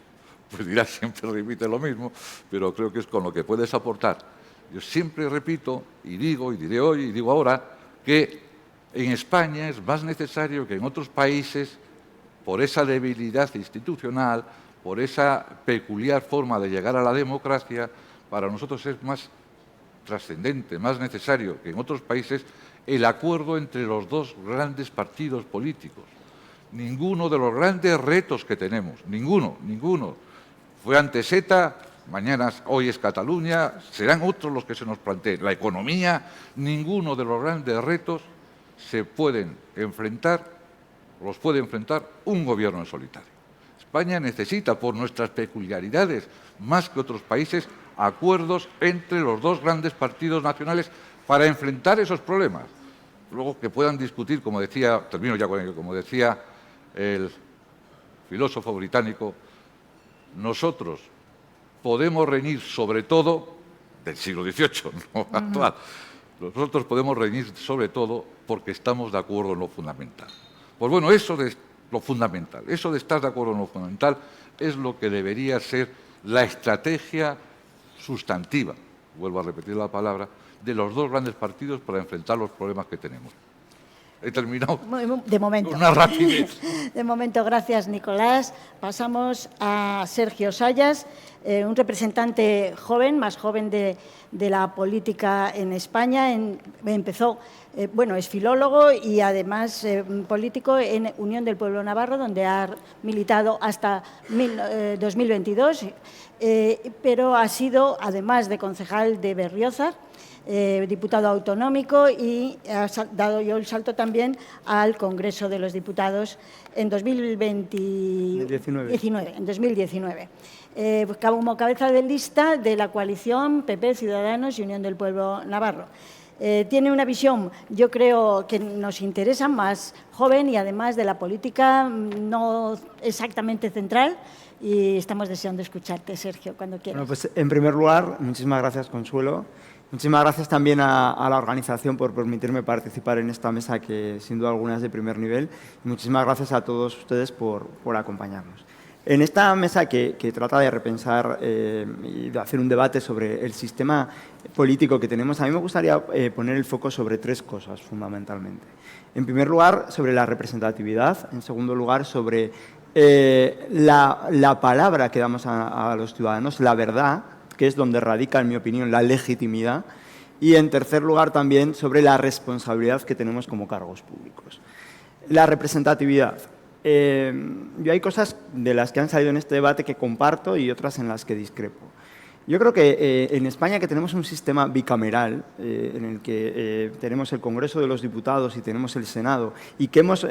pues dirá siempre repite lo mismo, pero creo que es con lo que puedes aportar. Yo siempre repito, y digo, y diré hoy, y digo ahora, que en España es más necesario que en otros países, por esa debilidad institucional, por esa peculiar forma de llegar a la democracia, para nosotros es más trascendente, más necesario que en otros países el acuerdo entre los dos grandes partidos políticos. Ninguno de los grandes retos que tenemos, ninguno, fue antes ETA, hoy es Cataluña, serán otros los que se nos planteen. La economía, ninguno de los grandes retos los puede enfrentar un gobierno en solitario. España necesita, por nuestras peculiaridades, más que otros países, acuerdos entre los dos grandes partidos nacionales para enfrentar esos problemas. Luego que puedan discutir, como decía, termino ya con ello, como decía el filósofo británico, nosotros podemos reñir sobre todo, del siglo XVIII, no actual, nosotros podemos reñir sobre todo porque estamos de acuerdo en lo fundamental. Pues bueno, eso de lo fundamental, eso de estar de acuerdo en lo fundamental es lo que debería ser la estrategia sustantiva, vuelvo a repetir la palabra, de los dos grandes partidos para enfrentar los problemas que tenemos. He terminado. De momento. Una rapidez. De momento, gracias, Nicolás. Pasamos a Sergio Sayas, un representante joven, más joven de la política en España. Empezó, es filólogo y además político en Unión del Pueblo Navarro, donde ha militado hasta 2022, pero ha sido, además de concejal de Berriozar, diputado autonómico y ha dado yo el salto también al Congreso de los Diputados en 2019. Como cabeza de lista de la coalición PP, Ciudadanos y Unión del Pueblo Navarro. Tiene una visión, yo creo, que nos interesa, más joven y además de la política no exactamente central. Y estamos deseando escucharte, Sergio, cuando quieras. Bueno, pues en primer lugar, muchísimas gracias, Consuelo. Muchísimas gracias también a la organización por permitirme participar en esta mesa que sin duda alguna es de primer nivel. Y muchísimas gracias a todos ustedes por acompañarnos. En esta mesa que trata de repensar y de hacer un debate sobre el sistema político que tenemos, a mí me gustaría poner el foco sobre tres cosas fundamentalmente. En primer lugar, sobre la representatividad. En segundo lugar, sobre la palabra que damos a los ciudadanos, la verdad, que es donde radica, en mi opinión, la legitimidad. Y, en tercer lugar, también sobre la responsabilidad que tenemos como cargos públicos. La representatividad. Yo hay cosas de las que han salido en este debate que comparto y otras en las que discrepo. Yo creo que en España, que tenemos un sistema bicameral en el que tenemos el Congreso de los Diputados y tenemos el Senado, y que hemos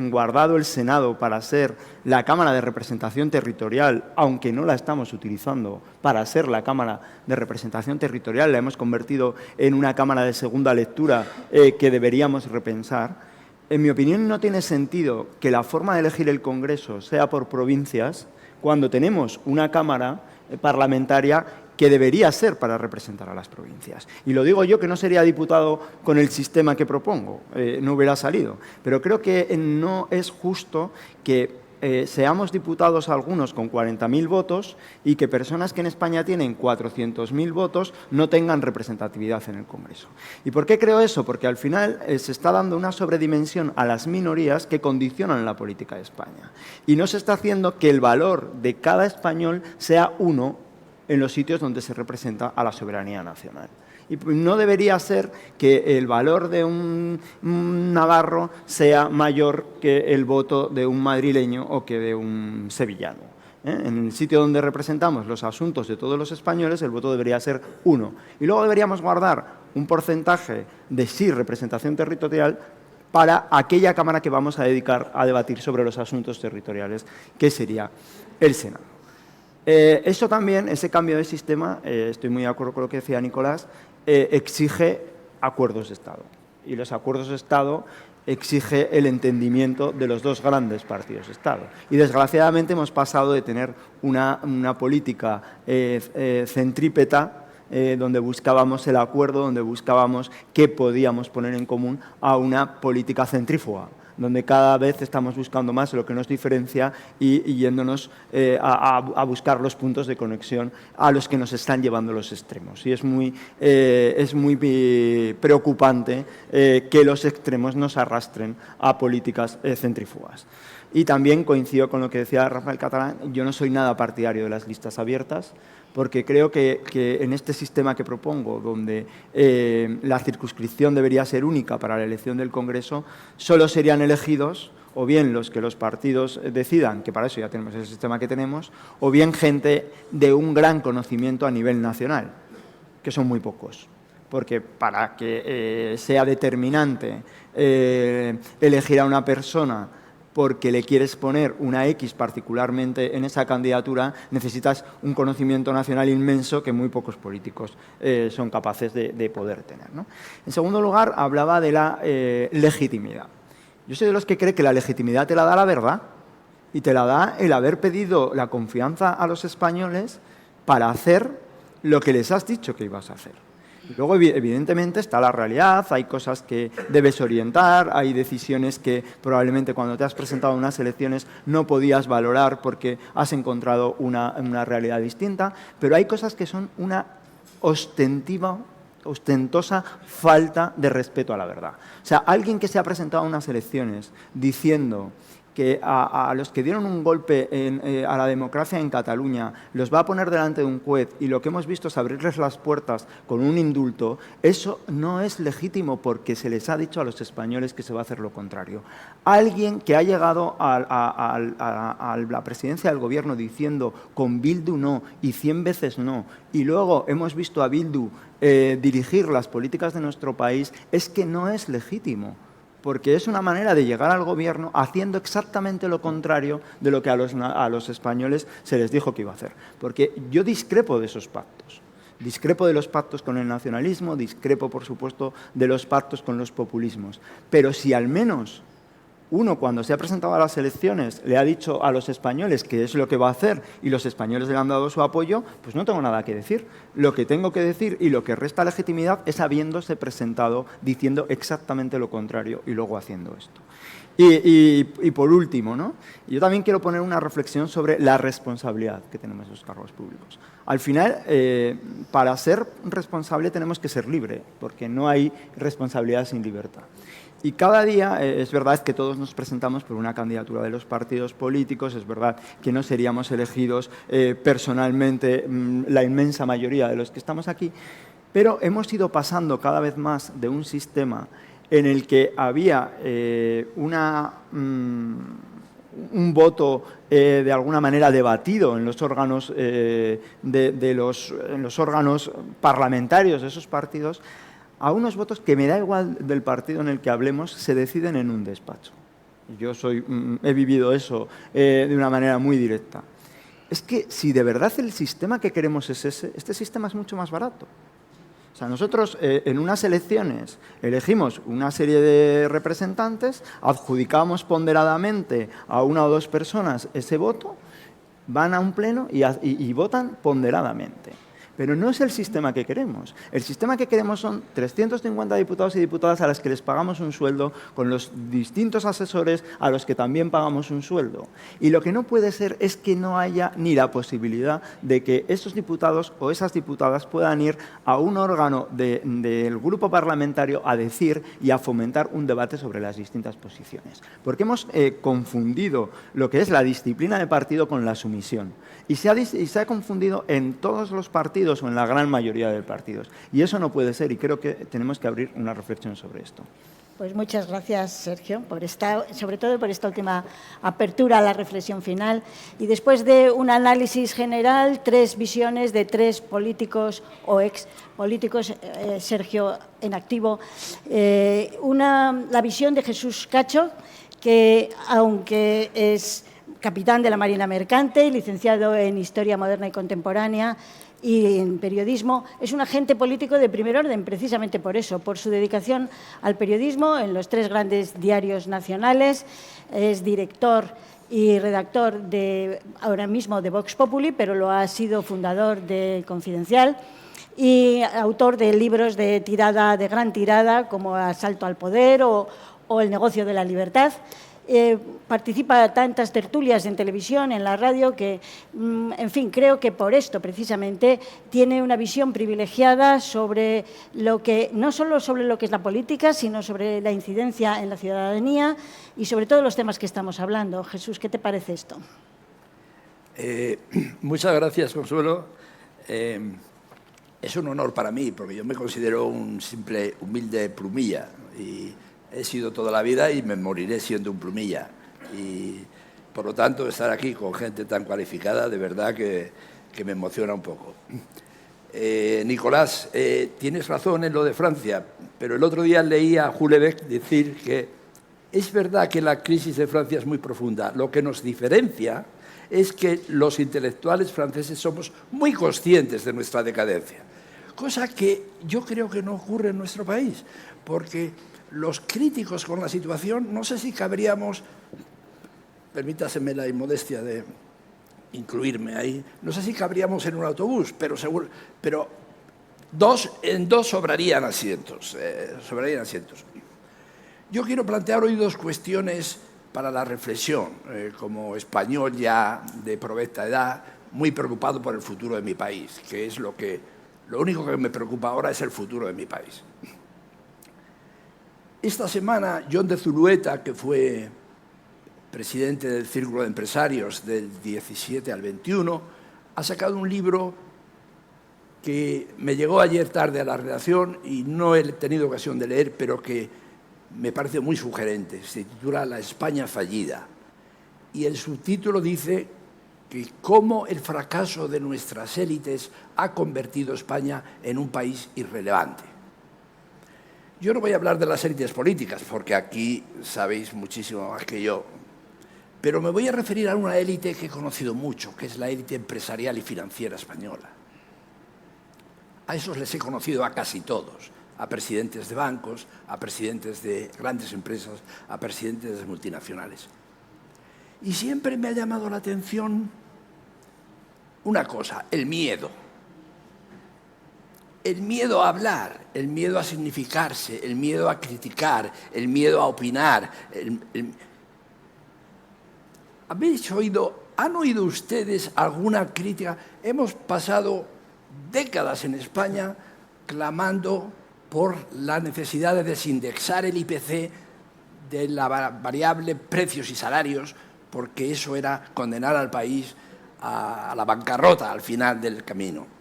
guardado el Senado para ser la Cámara de Representación Territorial, aunque no la estamos utilizando para ser la Cámara de Representación Territorial, la hemos convertido en una Cámara de segunda lectura que deberíamos repensar. En mi opinión, no tiene sentido que la forma de elegir el Congreso sea por provincias cuando tenemos una Cámara parlamentaria que debería ser para representar a las provincias. Y lo digo yo, que no sería diputado con el sistema que propongo, no hubiera salido. Pero creo que no es justo que seamos diputados algunos con 40.000 votos y que personas que en España tienen 400.000 votos no tengan representatividad en el Congreso. ¿Y por qué creo eso? Porque al final se está dando una sobredimensión a las minorías que condicionan la política de España. Y no se está haciendo que el valor de cada español sea uno en los sitios donde se representa a la soberanía nacional. Y no debería ser que el valor de un navarro sea mayor que el voto de un madrileño o que de un sevillano. En el sitio donde representamos los asuntos de todos los españoles, el voto debería ser uno. Y luego deberíamos guardar un porcentaje de sí representación territorial para aquella Cámara que vamos a dedicar a debatir sobre los asuntos territoriales, que sería el Senado. Eso también, ese cambio de sistema, estoy muy de acuerdo con lo que decía Nicolás, exige acuerdos de Estado. Y los acuerdos de Estado exige el entendimiento de los dos grandes partidos de Estado. Y desgraciadamente hemos pasado de tener una política centrípeta, donde buscábamos el acuerdo, donde buscábamos qué podíamos poner en común, a una política centrífuga, donde cada vez estamos buscando más lo que nos diferencia y yéndonos a buscar los puntos de conexión a los que nos están llevando los extremos. Y es muy preocupante que los extremos nos arrastren a políticas centrífugas. Y también coincido con lo que decía Rafael Catalán, yo no soy nada partidario de las listas abiertas, porque creo que en este sistema que propongo, donde la circunscripción debería ser única para la elección del Congreso, solo serían elegidos o bien los que los partidos decidan, que para eso ya tenemos el sistema que tenemos, o bien gente de un gran conocimiento a nivel nacional, que son muy pocos. Porque para que sea determinante elegir a una persona porque le quieres poner una X particularmente en esa candidatura, necesitas un conocimiento nacional inmenso que muy pocos políticos son capaces de poder tener, ¿no? En segundo lugar, hablaba de la legitimidad. Yo soy de los que cree que la legitimidad te la da la verdad y te la da el haber pedido la confianza a los españoles para hacer lo que les has dicho que ibas a hacer. Y luego, evidentemente, está la realidad, hay cosas que debes orientar, hay decisiones que probablemente cuando te has presentado a unas elecciones no podías valorar porque has encontrado una realidad distinta, pero hay cosas que son una ostentosa falta de respeto a la verdad. O sea, alguien que se ha presentado a unas elecciones diciendo que a los que dieron un golpe a la democracia en Cataluña los va a poner delante de un juez y lo que hemos visto es abrirles las puertas con un indulto, eso no es legítimo porque se les ha dicho a los españoles que se va a hacer lo contrario. Alguien que ha llegado a la presidencia del gobierno diciendo con Bildu no y 100 veces no, y luego hemos visto a Bildu dirigir las políticas de nuestro país, es que no es legítimo. Porque es una manera de llegar al gobierno haciendo exactamente lo contrario de lo que a los españoles se les dijo que iba a hacer. Porque yo discrepo de esos pactos. Discrepo de los pactos con el nacionalismo, discrepo, por supuesto, de los pactos con los populismos. Pero si al menos uno, cuando se ha presentado a las elecciones, le ha dicho a los españoles qué es lo que va a hacer y los españoles le han dado su apoyo, pues no tengo nada que decir. Lo que tengo que decir y lo que resta legitimidad es habiéndose presentado diciendo exactamente lo contrario y luego haciendo esto. Y por último, ¿no? Yo también quiero poner una reflexión sobre la responsabilidad que tenemos los cargos públicos. Al final, para ser responsable tenemos que ser libre, porque no hay responsabilidad sin libertad. Y cada día es verdad que todos nos presentamos por una candidatura de los partidos políticos, es verdad que no seríamos elegidos personalmente la inmensa mayoría de los que estamos aquí, pero hemos ido pasando cada vez más de un sistema en el que había un voto de alguna manera debatido en los órganos, en los órganos parlamentarios de esos partidos, a unos votos que me da igual del partido en el que hablemos, se deciden en un despacho. Yo he vivido eso de una manera muy directa. Es que si de verdad el sistema que queremos es ese, este sistema es mucho más barato. O sea, nosotros en unas elecciones elegimos una serie de representantes, adjudicamos ponderadamente a una o dos personas ese voto, van a un pleno y votan ponderadamente. Pero no es el sistema que queremos. El sistema que queremos son 350 diputados y diputadas a las que les pagamos un sueldo, con los distintos asesores a los que también pagamos un sueldo. Y lo que no puede ser es que no haya ni la posibilidad de que esos diputados o esas diputadas puedan ir a un órgano del grupo parlamentario a decir y a fomentar un debate sobre las distintas posiciones. Porque hemos confundido lo que es la disciplina de partido con la sumisión. Y se ha confundido en todos los partidos o en la gran mayoría de partidos. Y eso no puede ser y creo que tenemos que abrir una reflexión sobre esto. Pues muchas gracias, Sergio, sobre todo por esta última apertura a la reflexión final. Y después de un análisis general, 3 visiones de 3 políticos o ex-políticos, Sergio en activo, la visión de Jesús Cacho, que aunque es capitán de la Marina Mercante, licenciado en Historia Moderna y Contemporánea y en periodismo. Es un agente político de primer orden, precisamente por eso, por su dedicación al periodismo en los 3 grandes diarios nacionales. Es director y redactor ahora mismo de Vox Populi, pero lo ha sido fundador de Confidencial y autor de libros de gran tirada, como Asalto al Poder o El negocio de la libertad. Participa en tantas tertulias en televisión, en la radio, que, en fin, creo que por esto, precisamente, tiene una visión privilegiada sobre no solo sobre lo que es la política, sino sobre la incidencia en la ciudadanía y sobre todos los temas que estamos hablando. Jesús, ¿qué te parece esto? Muchas gracias, Consuelo. Es un honor para mí, porque yo me considero un simple, humilde plumilla y he sido toda la vida y me moriré siendo un plumilla. Y, por lo tanto, estar aquí con gente tan cualificada, de verdad que me emociona un poco. Nicolás, tienes razón en lo de Francia, pero el otro día leí a Houellebecq decir que es verdad que la crisis de Francia es muy profunda. Lo que nos diferencia es que los intelectuales franceses somos muy conscientes de nuestra decadencia, cosa que yo creo que no ocurre en nuestro país, porque los críticos con la situación, no sé si cabríamos, permítaseme la inmodestia de incluirme ahí, no sé si cabríamos en un autobús, pero en dos sobrarían asientos. Yo quiero plantear hoy 2 cuestiones para la reflexión, como español ya de provecta edad, muy preocupado por el futuro de mi país, que es lo único que me preocupa ahora es el futuro de mi país. Esta semana, John de Zulueta, que fue presidente del Círculo de Empresarios del 17 al 21, ha sacado un libro que me llegó ayer tarde a la redacción y no he tenido ocasión de leer, pero que me parece muy sugerente. Se titula La España fallida. Y el subtítulo dice que cómo el fracaso de nuestras élites ha convertido a España en un país irrelevante. Yo no voy a hablar de las élites políticas, porque aquí sabéis muchísimo más que yo, pero me voy a referir a una élite que he conocido mucho, que es la élite empresarial y financiera española. A esos les he conocido a casi todos, a presidentes de bancos, a presidentes de grandes empresas, a presidentes de multinacionales. Y siempre me ha llamado la atención una cosa, el miedo. El miedo a hablar, el miedo a significarse, el miedo a criticar, el miedo a opinar. ¿Han oído ustedes alguna crítica? Hemos pasado décadas en España clamando por la necesidad de desindexar el IPC de la variable precios y salarios, porque eso era condenar al país a la bancarrota al final del camino.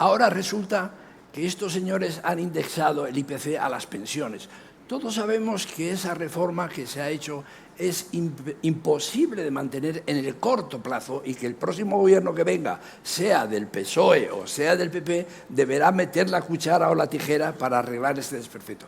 Ahora resulta que estos señores han indexado el IPC a las pensiones. Todos sabemos que esa reforma que se ha hecho es imposible de mantener en el corto plazo y que el próximo gobierno que venga, sea del PSOE o sea del PP, deberá meter la cuchara o la tijera para arreglar este desperfecto.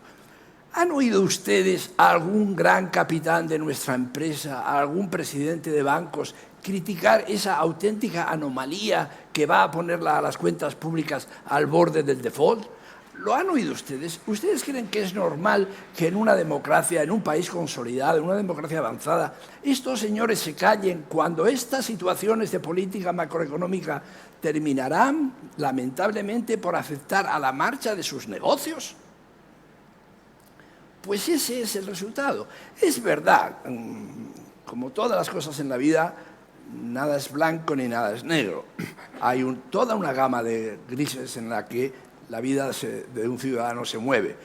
¿Han oído ustedes a algún gran capitán de nuestra empresa, a algún presidente de bancos, criticar esa auténtica anomalía que va a poner a las cuentas públicas al borde del default? ¿Lo han oído ustedes? ¿Ustedes creen que es normal que en una democracia, en un país consolidado, en una democracia avanzada, estos señores se callen cuando estas situaciones de política macroeconómica terminarán, lamentablemente, por afectar a la marcha de sus negocios? Pues ese es el resultado. Es verdad, como todas las cosas en la vida, nada es blanco ni nada es negro. Hay toda una gama de grises en la que la vida de un ciudadano se mueve.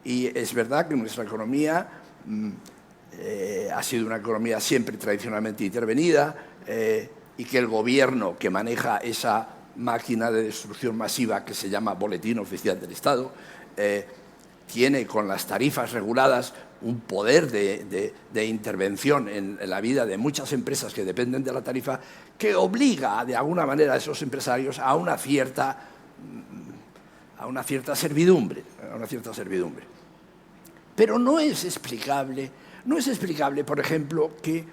Y es verdad que nuestra economía ha sido una economía siempre tradicionalmente intervenida y que el gobierno que maneja esa máquina de destrucción masiva que se llama Boletín Oficial del Estado tiene con las tarifas reguladas un poder de intervención en la vida de muchas empresas que dependen de la tarifa que obliga de alguna manera a esos empresarios a una cierta servidumbre. Pero no es explicable, por ejemplo, que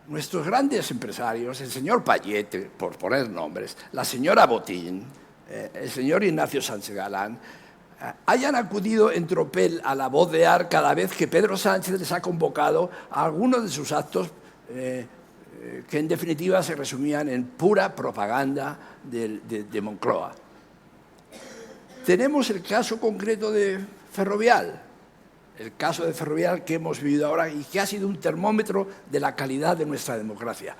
nuestros grandes empresarios, el señor Payete, por poner nombres, la señora Botín, el señor Ignacio Sánchez Galán, hayan acudido en tropel a la voz de AR cada vez que Pedro Sánchez les ha convocado a algunos de sus actos que en definitiva se resumían en pura propaganda de Moncloa. Tenemos el caso concreto de Ferrovial, el caso de Ferrovial que hemos vivido ahora y que ha sido un termómetro de la calidad de nuestra democracia,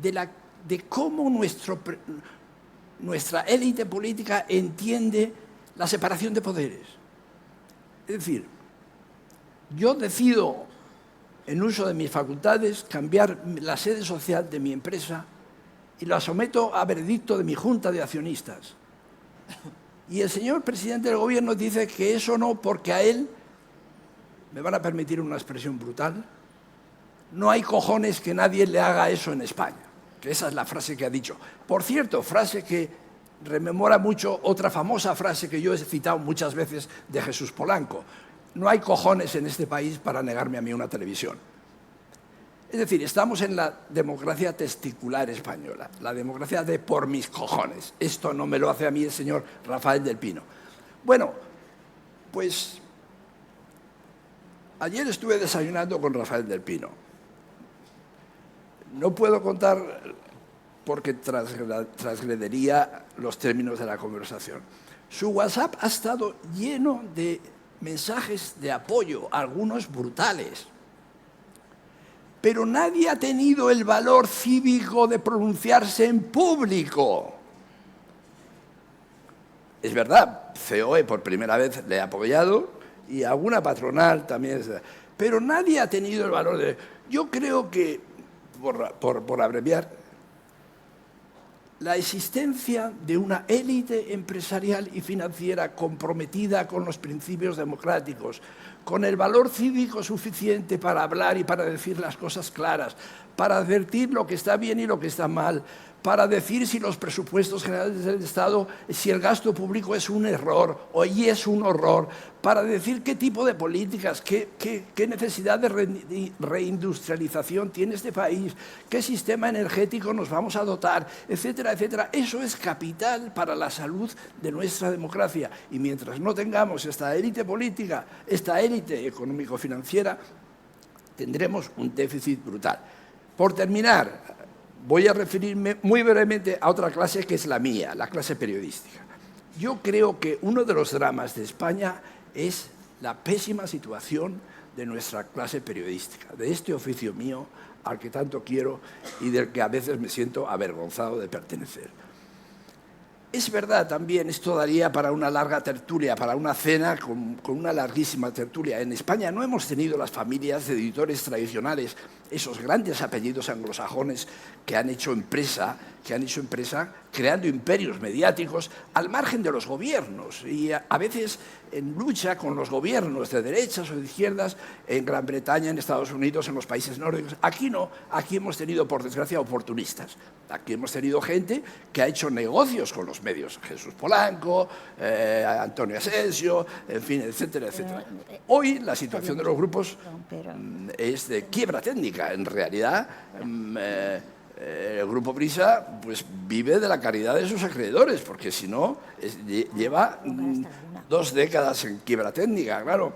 de cómo nuestra élite política entiende la separación de poderes. Es decir, yo decido, en uso de mis facultades, cambiar la sede social de mi empresa y la someto a veredicto de mi junta de accionistas. Y el señor presidente del gobierno dice que eso no, porque a él, me van a permitir una expresión brutal, no hay cojones que nadie le haga eso en España. Que esa es la frase que ha dicho. Por cierto, frase que rememora mucho otra famosa frase que yo he citado muchas veces de Jesús Polanco. No hay cojones en este país para negarme a mí una televisión. Es decir, estamos en la democracia testicular española, la democracia de por mis cojones. Esto no me lo hace a mí el señor Rafael del Pino. Bueno, pues ayer estuve desayunando con Rafael del Pino. No puedo contar porque transgrediría los términos de la conversación. Su WhatsApp ha estado lleno de mensajes de apoyo, algunos brutales. Pero nadie ha tenido el valor cívico de pronunciarse en público. Es verdad, COE por primera vez le ha apoyado y alguna patronal también. Pero nadie ha tenido el valor de... Yo creo que, por abreviar, la existencia de una élite empresarial y financiera comprometida con los principios democráticos, con el valor cívico suficiente para hablar y para decir las cosas claras, para advertir lo que está bien y lo que está mal, para decir si los presupuestos generales del Estado, si el gasto público es un error o es un horror, para decir qué tipo de políticas, qué necesidad de reindustrialización tiene este país, qué sistema energético nos vamos a dotar, etcétera, etcétera. Eso es capital para la salud de nuestra democracia. Y mientras no tengamos esta élite política, esta élite económico-financiera, tendremos un déficit brutal. Por terminar, voy a referirme muy brevemente a otra clase que es la mía, la clase periodística. Yo creo que uno de los dramas de España es la pésima situación de nuestra clase periodística, de este oficio mío al que tanto quiero y del que a veces me siento avergonzado de pertenecer. Es verdad también, esto daría para una larga tertulia, para una cena con una larguísima tertulia. En España no hemos tenido las familias de editores tradicionales, esos grandes apellidos anglosajones que han hecho empresa creando imperios mediáticos al margen de los gobiernos y a veces en lucha con los gobiernos de derechas o de izquierdas en Gran Bretaña, en Estados Unidos, en los países nórdicos. Aquí no, aquí hemos tenido, por desgracia, oportunistas. Aquí hemos tenido gente que ha hecho negocios con los medios. Jesús Polanco, Antonio Asensio, en fin, etcétera, etcétera. Hoy la situación de los grupos es de quiebra técnica. En realidad, el Grupo Prisa pues, vive de la caridad de sus acreedores, porque si no, lleva 2 décadas en quiebra técnica, claro.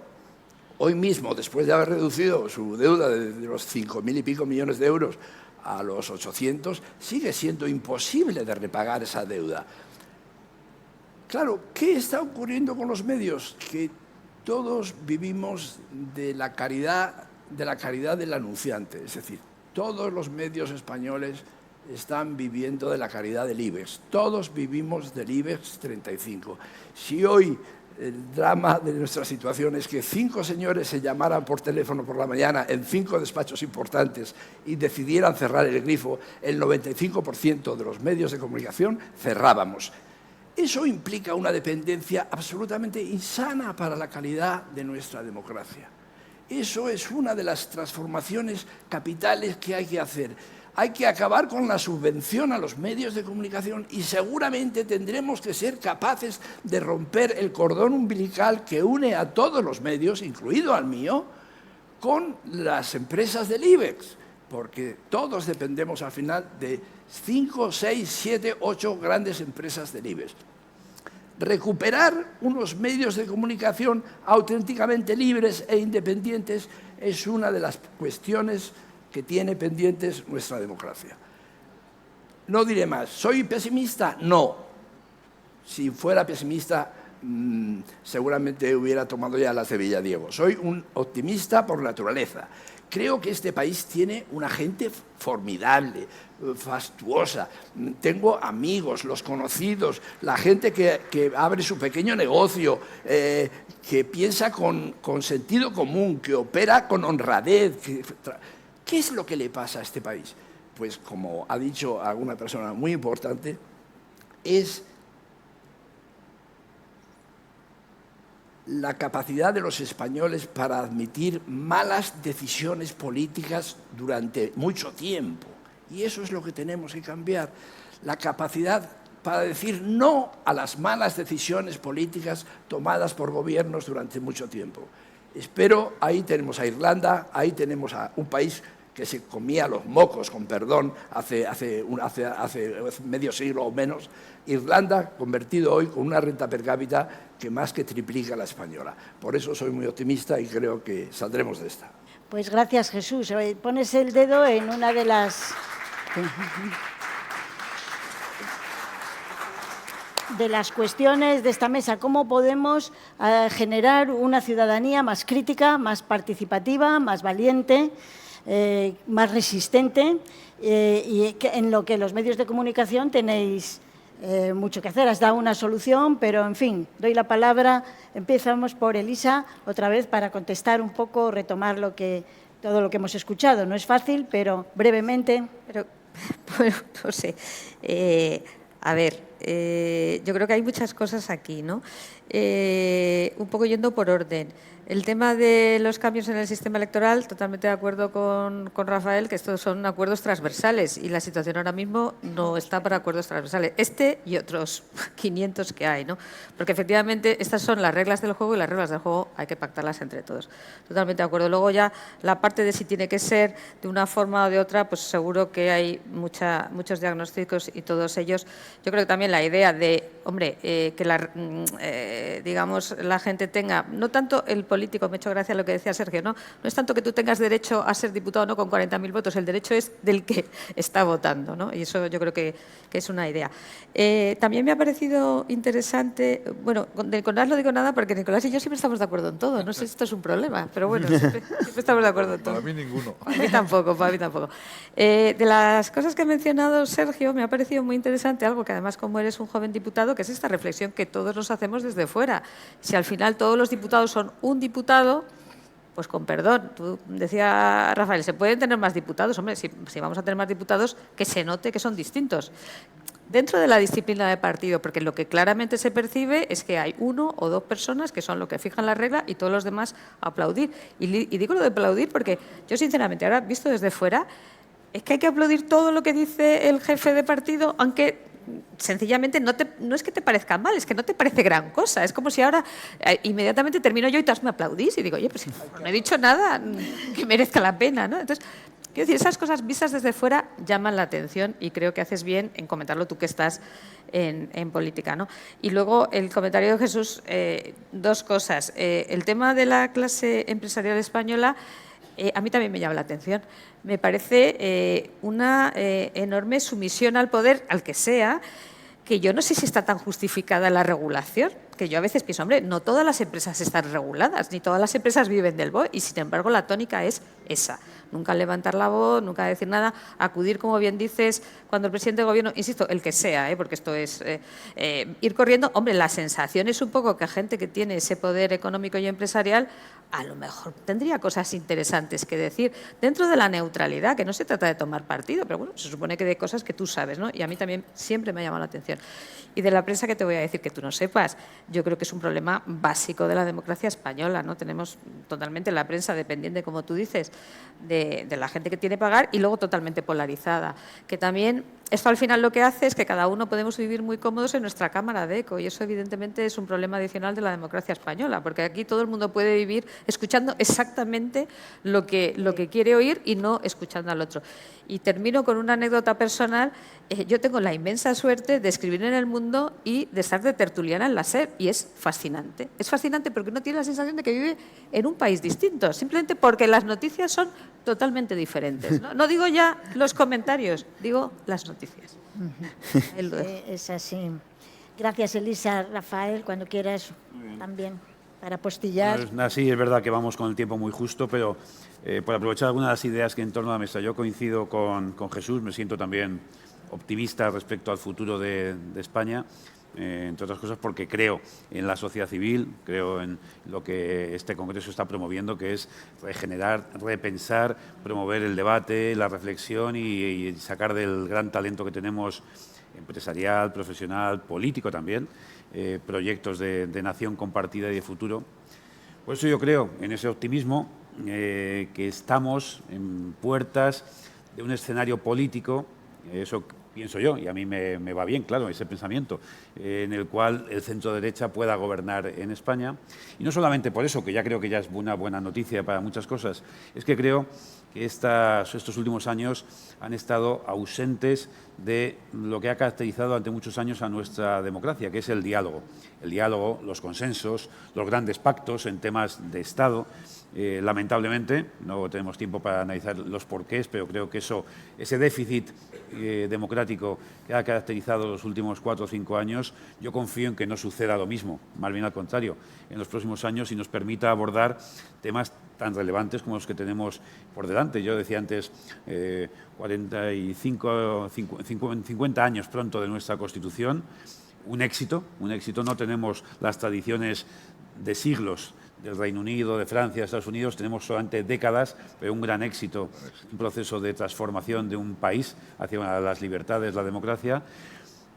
Hoy mismo, después de haber reducido su deuda de los 5.000 y pico millones de euros a los 800, sigue siendo imposible de repagar esa deuda. Claro, ¿qué está ocurriendo con los medios? Que todos vivimos de la caridad del anunciante, es decir, todos los medios españoles están viviendo de la caridad del IBEX. Todos vivimos del IBEX 35. Si hoy el drama de nuestra situación es que 5 señores se llamaran por teléfono por la mañana en 5 despachos importantes y decidieran cerrar el grifo, el 95% de los medios de comunicación cerrábamos. Eso implica una dependencia absolutamente insana para la calidad de nuestra democracia. Eso es una de las transformaciones capitales que hay que hacer. Hay que acabar con la subvención a los medios de comunicación y seguramente tendremos que ser capaces de romper el cordón umbilical que une a todos los medios, incluido al mío, con las empresas del IBEX. porque todos dependemos al final de 5, 6, 7, 8 grandes empresas del IBEX. Recuperar unos medios de comunicación auténticamente libres e independientes es una de las cuestiones que tiene pendientes nuestra democracia. No diré más. ¿Soy pesimista? No. Si fuera pesimista, seguramente hubiera tomado ya las de Villadiego. Soy un optimista por naturaleza. Creo que este país tiene una gente formidable, fastuosa. Tengo amigos, los conocidos, la gente que abre su pequeño negocio, que piensa con sentido común, que opera con honradez. ¿Qué es lo que le pasa a este país? Pues, como ha dicho alguna persona muy importante, es la capacidad de los españoles para admitir malas decisiones políticas durante mucho tiempo. Y eso es lo que tenemos que cambiar. La capacidad para decir no a las malas decisiones políticas tomadas por gobiernos durante mucho tiempo. Espero, ahí tenemos a Irlanda, ahí tenemos a un país que se comía los mocos, con perdón, hace medio siglo o menos. Irlanda, convertido hoy con una renta per cápita que más que triplica la española. Por eso soy muy optimista y creo que saldremos de esta. Pues gracias, Jesús. Pones el dedo en una de las cuestiones de esta mesa. ¿Cómo podemos generar una ciudadanía más crítica, más participativa, más valiente, más resistente, y en lo que los medios de comunicación tenéis mucho que hacer? Has dado una solución, pero, en fin, doy la palabra. Empezamos por Elisa, otra vez, para contestar un poco, retomar todo lo que hemos escuchado. No es fácil, pero brevemente. Pero, bueno, no sé. A ver, yo creo que hay muchas cosas aquí, ¿no? Un poco yendo por orden. El tema de los cambios en el sistema electoral, totalmente de acuerdo con Rafael, que estos son acuerdos transversales y la situación ahora mismo no está para acuerdos transversales. Este y otros 500 que hay, ¿no? Porque efectivamente estas son las reglas del juego y las reglas del juego hay que pactarlas entre todos. Totalmente de acuerdo. Luego ya la parte de si tiene que ser de una forma o de otra, pues seguro que hay muchos diagnósticos y todos ellos. Yo creo que también la idea de, hombre, que digamos, la gente tenga, no tanto el político, me ha hecho gracia lo que decía Sergio, ¿no? No es tanto que tú tengas derecho a ser diputado no con 40.000 votos, el derecho es del que está votando, ¿no? Y eso yo creo que es una idea. También me ha parecido interesante, bueno, con Nicolás no digo nada porque Nicolás y yo siempre estamos de acuerdo en todo, no sé si esto es un problema, pero bueno, siempre estamos de acuerdo en todo. Para mí ninguno. Para mí tampoco, para mí tampoco. De las cosas que ha mencionado Sergio, me ha parecido muy interesante algo que además, como eres un joven diputado, que es esta reflexión que todos nos hacemos desde fuera. Si al final todos los diputados son un diputado, pues con perdón, tú decía Rafael, se pueden tener más diputados, hombre, si vamos a tener más diputados, que se note que son distintos. Dentro de la disciplina de partido, porque lo que claramente se percibe es que hay uno o dos personas que son los que fijan la regla y todos los demás aplaudir. Y digo lo de aplaudir porque yo, sinceramente, ahora visto desde fuera, es que hay que aplaudir todo lo que dice el jefe de partido, aunque sencillamente no es que te parezca mal, es que no te parece gran cosa. Es como si ahora inmediatamente termino yo y todos me aplaudís y digo, oye, pues no he dicho nada que merezca la pena, ¿no? Entonces, quiero decir, esas cosas vistas desde fuera llaman la atención y creo que haces bien en comentarlo tú que estás en política, ¿no? Y luego el comentario de Jesús, dos cosas. El tema de la clase empresarial española, a mí también me llama la atención. Me parece una enorme sumisión al poder, al que sea, que yo no sé si está tan justificada la regulación, que yo a veces pienso, hombre, no todas las empresas están reguladas, ni todas las empresas viven del BOE, y sin embargo la tónica es esa. Nunca levantar la voz, nunca decir nada, acudir, como bien dices, cuando el presidente del gobierno, insisto, el que sea, porque esto es ir corriendo. Hombre, la sensación es un poco que gente que tiene ese poder económico y empresarial a lo mejor tendría cosas interesantes que decir dentro de la neutralidad, que no se trata de tomar partido, pero bueno, se supone que de cosas que tú sabes, ¿no? Y a mí también siempre me ha llamado la atención. Y de la prensa, que te voy a decir que tú no sepas, yo creo que es un problema básico de la democracia española, ¿no? Tenemos totalmente la prensa dependiente, como tú dices, de la gente que tiene que pagar y luego totalmente polarizada, que también esto al final lo que hace es que cada uno podemos vivir muy cómodos en nuestra cámara de eco y eso evidentemente es un problema adicional de la democracia española, porque aquí todo el mundo puede vivir escuchando exactamente lo que quiere oír y no escuchando al otro. Y termino con una anécdota personal. Yo tengo la inmensa suerte de escribir en El Mundo y de estar de tertuliana en la SER y es fascinante. Es fascinante porque uno tiene la sensación de que vive en un país distinto, simplemente porque las noticias son totalmente diferentes. No digo ya los comentarios, digo las noticias. Es así. Gracias, Elisa. Rafael, cuando quieras también para postillar. Sí, es verdad que vamos con el tiempo muy justo, pero por aprovechar algunas de las ideas que en torno a la mesa, yo coincido con Jesús, me siento también optimista respecto al futuro de España, entre otras cosas porque creo en la sociedad civil, creo en lo que este Congreso está promoviendo, que es regenerar, repensar, promover el debate, la reflexión y sacar del gran talento que tenemos empresarial, profesional, político también, proyectos de nación compartida y de futuro. Por eso yo creo en ese optimismo, que estamos en puertas de un escenario político, eso pienso yo, y a mí me va bien, claro, ese pensamiento, en el cual el centro-derecha pueda gobernar en España. Y no solamente por eso, que ya creo que ya es una buena noticia para muchas cosas, es que creo que estos últimos años han estado ausentes de lo que ha caracterizado durante muchos años a nuestra democracia, que es el diálogo. El diálogo, los consensos, los grandes pactos en temas de Estado. Lamentablemente, no tenemos tiempo para analizar los porqués, pero creo que ese déficit democrático que ha caracterizado los últimos 4 o 5 años, yo confío en que no suceda lo mismo, más bien al contrario, en los próximos años y nos permita abordar temas tan relevantes como los que tenemos por delante. Yo decía antes, 50 años pronto de nuestra Constitución, un éxito, no tenemos las tradiciones de siglos del Reino Unido, de Francia, de Estados Unidos, tenemos solamente décadas, pero un gran éxito, un proceso de transformación de un país hacia las libertades, la democracia.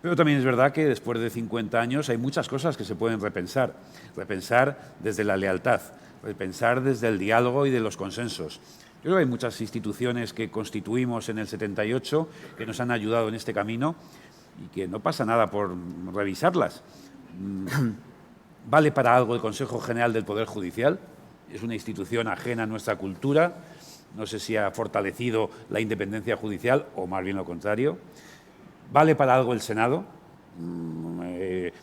Pero también es verdad que después de 50 años hay muchas cosas que se pueden repensar desde la lealtad, repensar desde el diálogo y de los consensos. Yo creo que hay muchas instituciones que constituimos en el 78 que nos han ayudado en este camino y que no pasa nada por revisarlas. ¿Vale para algo el Consejo General del Poder Judicial? Es una institución ajena a nuestra cultura. No sé si ha fortalecido la independencia judicial o más bien lo contrario. ¿Vale para algo el Senado?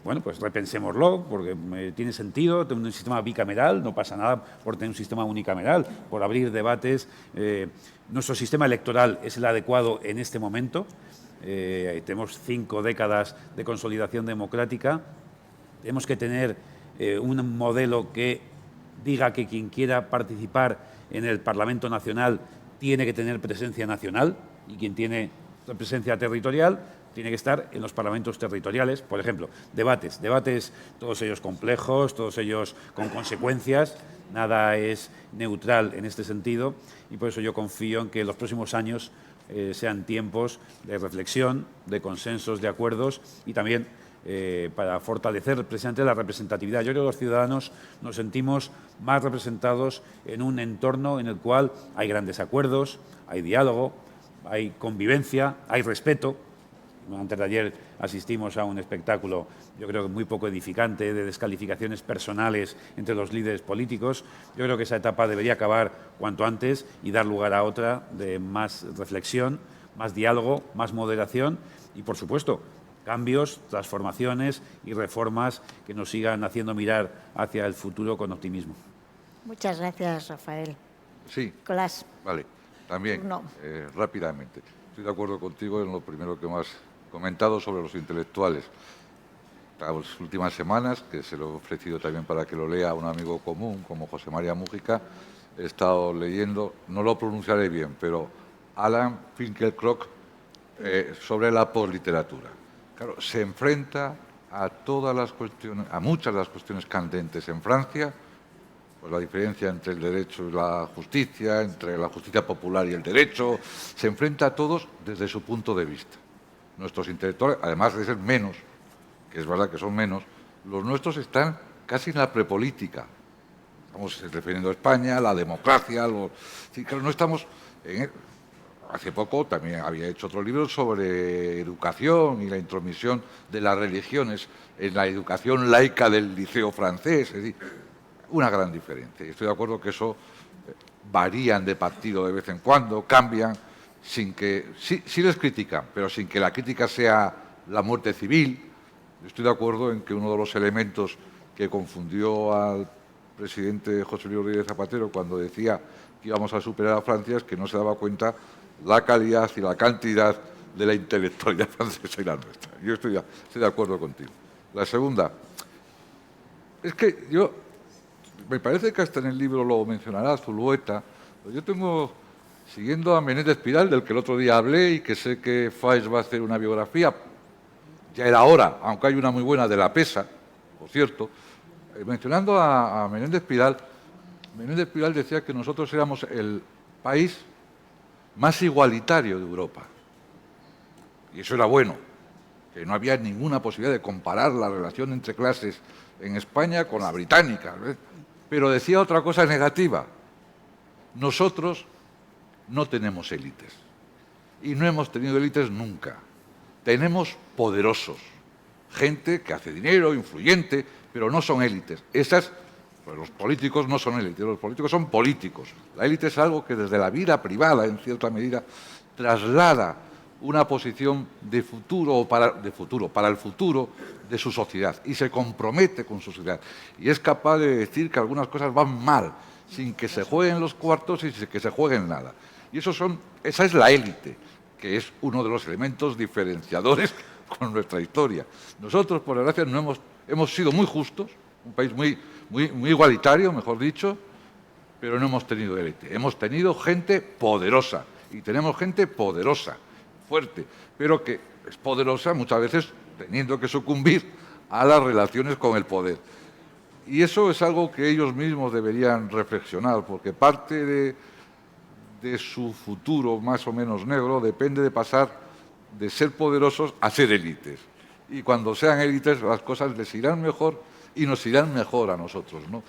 Bueno, pues repensémoslo, porque tiene sentido tener un sistema bicameral, no pasa nada por tener un sistema unicameral, por abrir debates. Nuestro sistema electoral es el adecuado en este momento. Tenemos 5 décadas de consolidación democrática. Tenemos que tener un modelo que diga que quien quiera participar en el Parlamento Nacional tiene que tener presencia nacional y quien tiene presencia territorial tiene que estar en los parlamentos territoriales. Por ejemplo, debates, todos ellos complejos, todos ellos con consecuencias, nada es neutral en este sentido y por eso yo confío en que los próximos años sean tiempos de reflexión, de consensos, de acuerdos y también para fortalecer precisamente la representatividad. Yo creo que los ciudadanos nos sentimos más representados en un entorno en el cual hay grandes acuerdos, hay diálogo, hay convivencia, hay respeto. Antes de ayer asistimos a un espectáculo, yo creo que muy poco edificante, de descalificaciones personales entre los líderes políticos. Yo creo que esa etapa debería acabar cuanto antes y dar lugar a otra de más reflexión, más diálogo, más moderación y, por supuesto, cambios, transformaciones y reformas que nos sigan haciendo mirar hacia el futuro con optimismo. Muchas gracias, Rafael. Sí. Colás. Vale. También, No. rápidamente. Estoy de acuerdo contigo en lo primero que me has comentado sobre los intelectuales. Las últimas semanas, que se lo he ofrecido también para que lo lea un amigo común como José María Mújica, he estado leyendo, no lo pronunciaré bien, pero Alan Finkielkraut sobre la posliteratura. Claro, se enfrenta a todas las cuestiones, a muchas de las cuestiones candentes en Francia, pues la diferencia entre el derecho y la justicia, entre la justicia popular y el derecho, se enfrenta a todos desde su punto de vista. Nuestros intelectuales, además de ser menos, que es verdad que son menos, los nuestros están casi en la prepolítica. Estamos refiriendo a España, la democracia, sí, claro, no estamos en hace poco también había hecho otro libro sobre educación y la intromisión de las religiones en la educación laica del liceo francés. Es decir, una gran diferencia. Estoy de acuerdo que eso varían de partido de vez en cuando, cambian, sin que sí les critican, pero sin que la crítica sea la muerte civil. Estoy de acuerdo en que uno de los elementos que confundió al presidente José Luis Rodríguez Zapatero cuando decía que íbamos a superar a Francia es que no se daba cuenta la calidad y la cantidad de la intelectualidad francesa y la nuestra. Yo estoy de acuerdo contigo. La segunda, es que me parece que hasta en el libro lo mencionará Zulueta, yo tengo, siguiendo a Menéndez Pidal, del que el otro día hablé y que sé que Faes va a hacer una biografía, ya era hora, aunque hay una muy buena de La Pesa, por cierto, mencionando a Menéndez Pidal decía que nosotros éramos el país más igualitario de Europa. Y eso era bueno, que no había ninguna posibilidad de comparar la relación entre clases en España con la británica. Pero decía otra cosa negativa. Nosotros no tenemos élites. Y no hemos tenido élites nunca. Tenemos poderosos, gente que hace dinero, influyente, pero no son élites. Pues los políticos no son élites, los políticos son políticos. La élite es algo que desde la vida privada, en cierta medida, traslada una posición de futuro o para el futuro de su sociedad y se compromete con su sociedad. Y es capaz de decir que algunas cosas van mal, sin que se jueguen los cuartos y sin que se jueguen nada. Y esa es la élite, que es uno de los elementos diferenciadores con nuestra historia. Nosotros, por desgracia, hemos sido muy justos, un país muy igualitario, mejor dicho, pero no hemos tenido élite. Hemos tenido gente poderosa, y tenemos gente poderosa, fuerte, pero que es poderosa muchas veces teniendo que sucumbir a las relaciones con el poder. Y eso es algo que ellos mismos deberían reflexionar, porque parte de su futuro más o menos negro depende de pasar de ser poderosos a ser élites. Y cuando sean élites las cosas les irán mejor y nos irán mejor a nosotros, ¿no?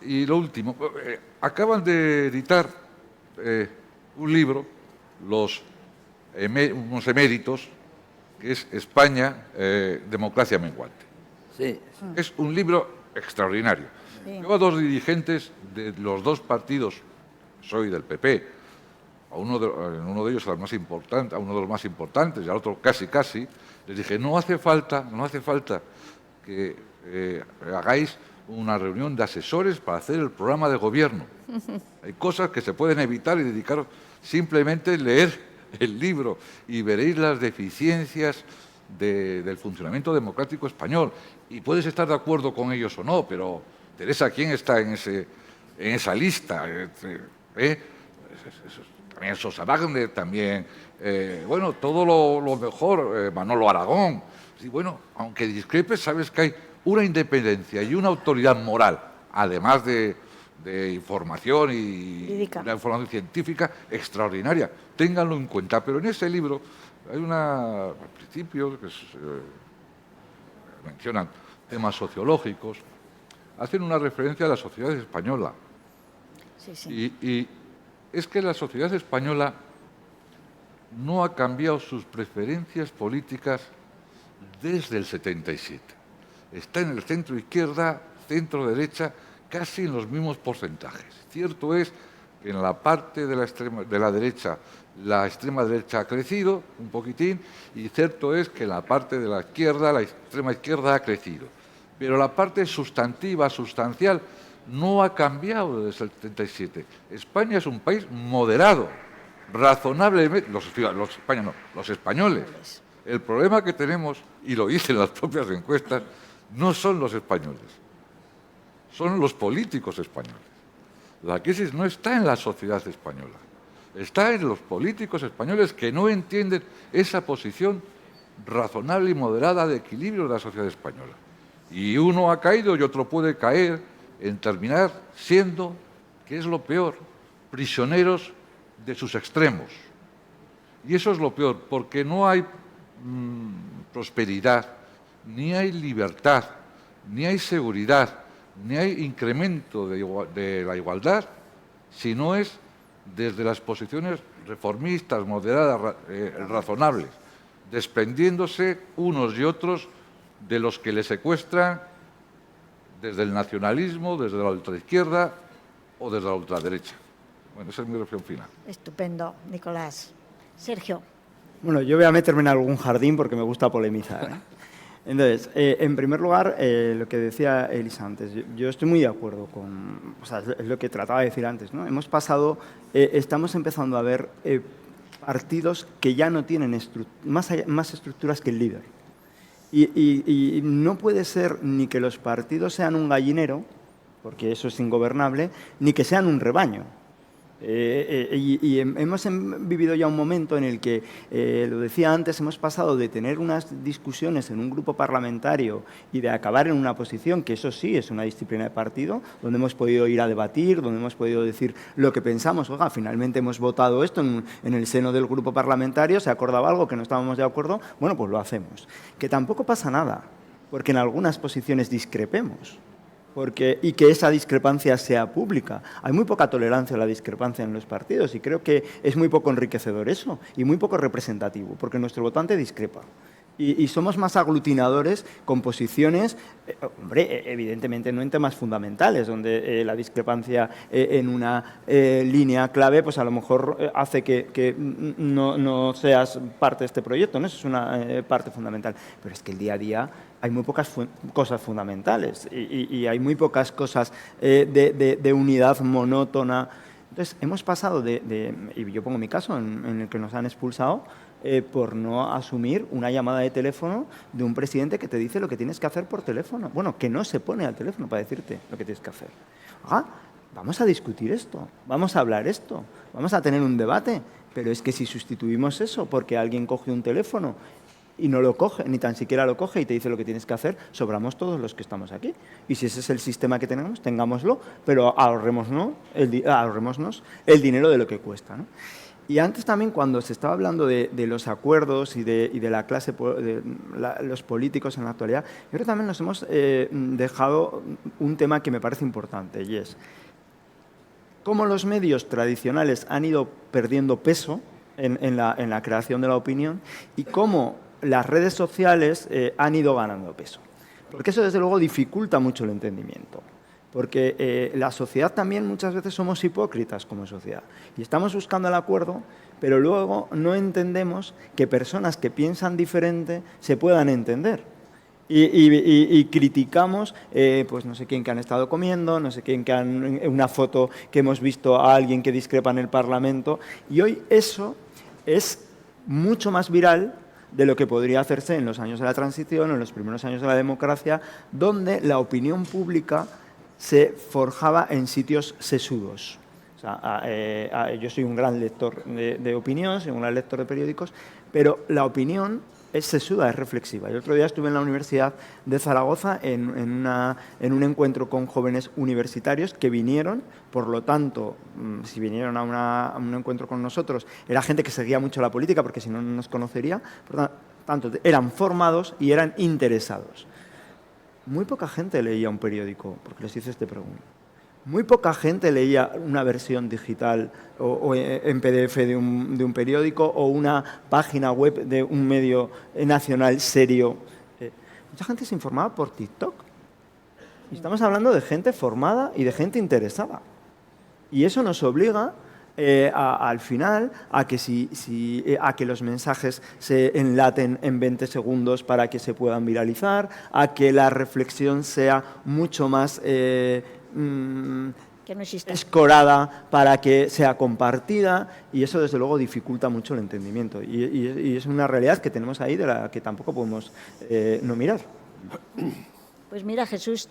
Y lo último, acaban de editar un libro, unos eméritos, que es España, democracia menguante. Sí. Es un libro extraordinario. Sí. Yo a dos dirigentes de los dos partidos, soy del PP, uno de ellos a uno de los más importantes y al otro casi, les dije, no hace falta que hagáis una reunión de asesores para hacer el programa de gobierno. Hay cosas que se pueden evitar y dedicaros simplemente a leer el libro y veréis las deficiencias del funcionamiento democrático español. Y puedes estar de acuerdo con ellos o no, pero Teresa, ¿quién está en esa lista? También Sosa Wagner, también, todo lo mejor, Manolo Aragón. Y bueno, aunque discrepes, sabes que hay una independencia y una autoridad moral, además de información y una información científica extraordinaria. Ténganlo en cuenta. Pero en ese libro hay al principio, que mencionan temas sociológicos, hacen una referencia a la sociedad española. Sí. Y es que la sociedad española no ha cambiado sus preferencias políticas desde el 77. Está en el centro izquierda, centro derecha, casi en los mismos porcentajes. Cierto es que en la parte de la extrema derecha ha crecido un poquitín, y cierto es que en la parte de la extrema izquierda ha crecido. Pero la parte sustantiva, sustancial, no ha cambiado desde el 77. España es un país moderado, razonablemente. Los españoles. El problema que tenemos, y lo dicen las propias encuestas, no son los españoles, son los políticos españoles. La crisis no está en la sociedad española, está en los políticos españoles que no entienden esa posición razonable y moderada de equilibrio de la sociedad española. Y uno ha caído y otro puede caer en terminar siendo, que es lo peor, prisioneros de sus extremos. Y eso es lo peor, porque no hay prosperidad, ni hay libertad, ni hay seguridad, ni hay incremento de la igualdad, si no es desde las posiciones reformistas, moderadas, razonables, desprendiéndose unos y otros de los que le secuestran desde el nacionalismo, desde la ultraizquierda o desde la ultraderecha. Bueno, esa es mi reflexión final. Estupendo, Nicolás. Sergio. Bueno, yo voy a meterme en algún jardín porque me gusta polemizar, ¿eh? Entonces, en primer lugar, lo que decía Elisa antes, yo estoy muy de acuerdo con, o sea, es lo que trataba de decir antes, ¿no? Hemos pasado, estamos empezando a ver partidos que ya no tienen más estructuras que el líder. Y no puede ser ni que los partidos sean un gallinero, porque eso es ingobernable, ni que sean un rebaño. Hemos vivido ya un momento en el que, lo decía antes, hemos pasado de tener unas discusiones en un grupo parlamentario y de acabar en una posición, que eso sí es una disciplina de partido, donde hemos podido ir a debatir, donde hemos podido decir lo que pensamos. Oiga, finalmente hemos votado esto en el seno del grupo parlamentario, se acordaba algo que no estábamos de acuerdo, bueno, pues lo hacemos. Que tampoco pasa nada, porque en algunas posiciones discrepemos. Y que esa discrepancia sea pública. Hay muy poca tolerancia a la discrepancia en los partidos y creo que es muy poco enriquecedor eso y muy poco representativo, porque nuestro votante discrepa. Y somos más aglutinadores con posiciones, hombre, evidentemente no en temas fundamentales, donde la discrepancia en una línea clave, pues a lo mejor hace que no seas parte de este proyecto, ¿no? Eso es una parte fundamental. Pero es que el día a día hay muy pocas cosas fundamentales y hay muy pocas cosas de unidad monótona. Entonces, hemos pasado y yo pongo mi caso, en el que nos han expulsado, por no asumir una llamada de teléfono de un presidente que te dice lo que tienes que hacer por teléfono. Bueno, que no se pone al teléfono para decirte lo que tienes que hacer. Vamos a discutir esto, vamos a hablar esto, vamos a tener un debate, pero es que si sustituimos eso porque alguien coge un teléfono y no lo coge, ni tan siquiera lo coge y te dice lo que tienes que hacer, sobramos todos los que estamos aquí. Y si ese es el sistema que tenemos, tengámoslo, pero ahorrémonos el dinero de lo que cuesta, ¿no? Y antes también, cuando se estaba hablando de los acuerdos y de la clase, los políticos en la actualidad, yo creo que también nos hemos dejado un tema que me parece importante, y es cómo los medios tradicionales han ido perdiendo peso en la creación de la opinión y cómo las redes sociales han ido ganando peso. Porque eso, desde luego, dificulta mucho el entendimiento. Porque la sociedad también, muchas veces somos hipócritas como sociedad. Y estamos buscando el acuerdo, pero luego no entendemos que personas que piensan diferente se puedan entender. Y criticamos, pues no sé quién que han estado comiendo, no sé quién que una foto que hemos visto a alguien que discrepa en el Parlamento. Y hoy eso es mucho más viral de lo que podría hacerse en los años de la transición, en los primeros años de la democracia, donde la opinión pública se forjaba en sitios sesudos. O sea, yo soy un gran lector de opinión, soy un gran lector de periódicos, pero la opinión es sesuda, es reflexiva. El otro día estuve en la Universidad de Zaragoza en un encuentro con jóvenes universitarios que vinieron, por lo tanto, si vinieron a un encuentro con nosotros, era gente que seguía mucho la política, porque si no, no nos conocería, por lo tanto, eran formados y eran interesados. Muy poca gente leía un periódico, porque les hice esta pregunta. Muy poca gente leía una versión digital o en PDF de un periódico o una página web de un medio nacional serio. Mucha gente se informaba por TikTok. Y estamos hablando de gente formada y de gente interesada. Y eso nos obliga al final a que los mensajes se enlaten en 20 segundos para que se puedan viralizar, a que la reflexión sea mucho más que no escorada para que sea compartida, y eso desde luego dificulta mucho el entendimiento. Y es una realidad que tenemos ahí de la que tampoco podemos no mirar. Pues mira, Jesús,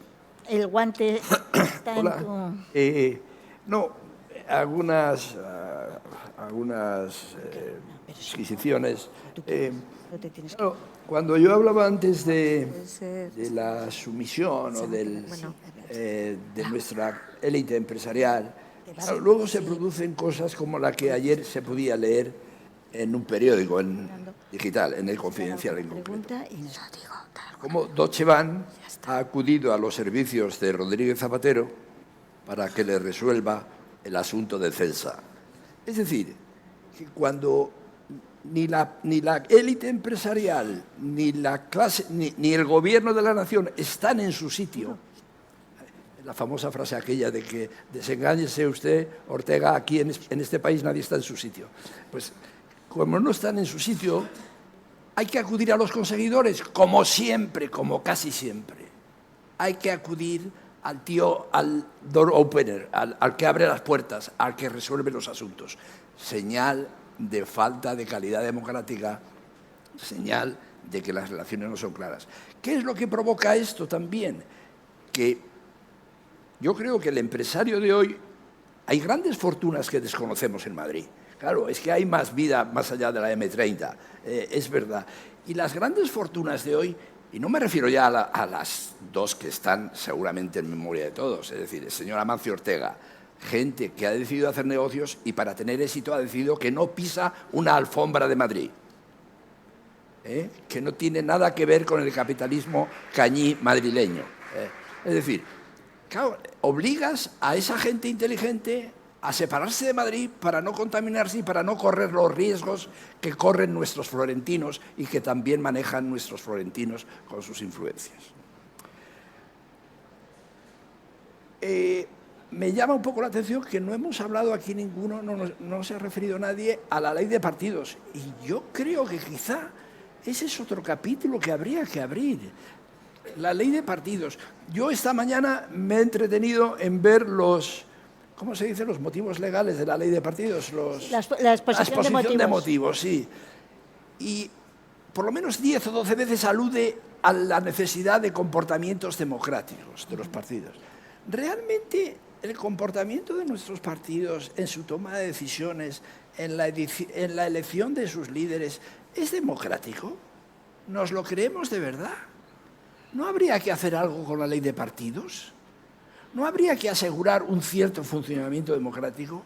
el guante está en tu... Algunas disquisiciones. Cuando yo hablaba antes de la sumisión o de nuestra élite empresarial, luego se producen cosas como la que ayer se podía leer en un periódico digital, en El Confidencial en concreto. Como Deutsche Bahn ha acudido a los servicios de Rodríguez Zapatero para que le resuelva el asunto de Celsa. Es decir, que cuando ni la élite empresarial, ni la clase, ni el gobierno de la nación están en su sitio, la famosa frase aquella de que desengáñese usted, Ortega, aquí en este país nadie está en su sitio. Pues como no están en su sitio, hay que acudir a los conseguidores, como siempre, como casi siempre. Hay que acudir al tío, al door opener, al que abre las puertas, al que resuelve los asuntos. Señal de falta de calidad democrática, señal de que las relaciones no son claras. ¿Qué es lo que provoca esto también? Que yo creo que el empresario de hoy, hay grandes fortunas que desconocemos en Madrid. Claro, es que hay más vida más allá de la M30, es verdad. Y las grandes fortunas de hoy, y no me refiero ya a las dos que están seguramente en memoria de todos, es decir, el señor Amancio Ortega, gente que ha decidido hacer negocios y para tener éxito ha decidido que no pisa una alfombra de Madrid, que no tiene nada que ver con el capitalismo cañí madrileño. Es decir, claro, obligas a esa gente inteligente a separarse de Madrid para no contaminarse y para no correr los riesgos que corren nuestros florentinos y que también manejan nuestros florentinos con sus influencias. Me llama un poco la atención que no hemos hablado aquí ninguno, no se ha referido nadie a la ley de partidos. Y yo creo que quizá ese es otro capítulo que habría que abrir. La ley de partidos. Yo esta mañana me he entretenido en ver los, ¿cómo se dice? Los motivos legales de la ley de partidos. La exposición de motivos, sí. Y por lo menos 10 o 12 veces alude a la necesidad de comportamientos democráticos de los partidos. ¿Realmente el comportamiento de nuestros partidos en su toma de decisiones, en la elección de sus líderes, es democrático? ¿Nos lo creemos de verdad? ¿No habría que hacer algo con la ley de partidos? ¿No habría que asegurar un cierto funcionamiento democrático?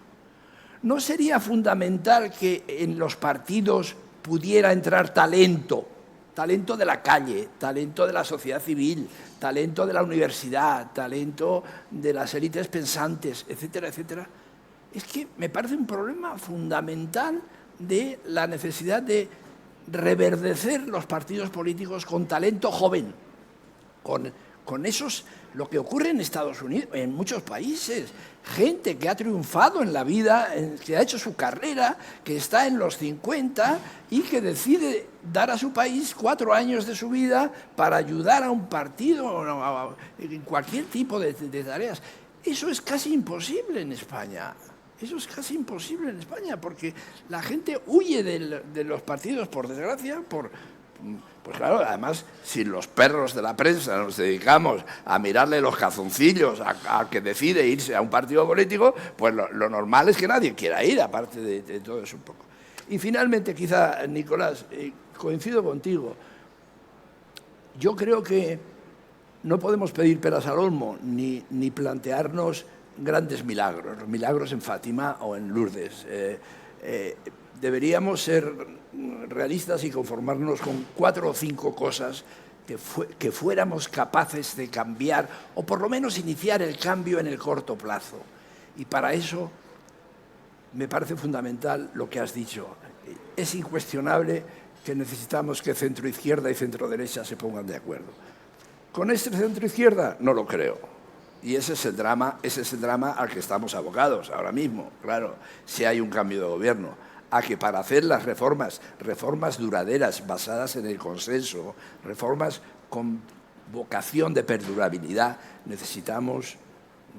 ¿No sería fundamental que en los partidos pudiera entrar talento? Talento de la calle, talento de la sociedad civil, talento de la universidad, talento de las élites pensantes, etcétera, etcétera. Es que me parece un problema fundamental de la necesidad de reverdecer los partidos políticos con talento joven, con esos, lo que ocurre en Estados Unidos, en muchos países, gente que ha triunfado en la vida, que ha hecho su carrera, que está en los 50 y que decide dar a su país 4 años de su vida para ayudar a un partido en cualquier tipo de tareas. Eso es casi imposible en España. Eso es casi imposible en España porque la gente huye de los partidos, por desgracia, pues claro, además, si los perros de la prensa nos dedicamos a mirarle los calzoncillos a que decide irse a un partido político, pues lo normal es que nadie quiera ir, aparte de todo eso un poco. Y finalmente, quizá, Nicolás, coincido contigo. Yo creo que no podemos pedir peras al olmo ni plantearnos grandes milagros, los milagros en Fátima o en Lourdes. Deberíamos ser realistas y conformarnos con 4 o 5 cosas que fuéramos capaces de cambiar o por lo menos iniciar el cambio en el corto plazo. Y para eso me parece fundamental lo que has dicho. Es incuestionable que necesitamos que centro-izquierda y centro-derecha se pongan de acuerdo. ¿Con este centro-izquierda? No lo creo. Y ese es el drama al que estamos abocados ahora mismo, claro, si hay un cambio de gobierno. A que para hacer las reformas duraderas basadas en el consenso, reformas con vocación de perdurabilidad, necesitamos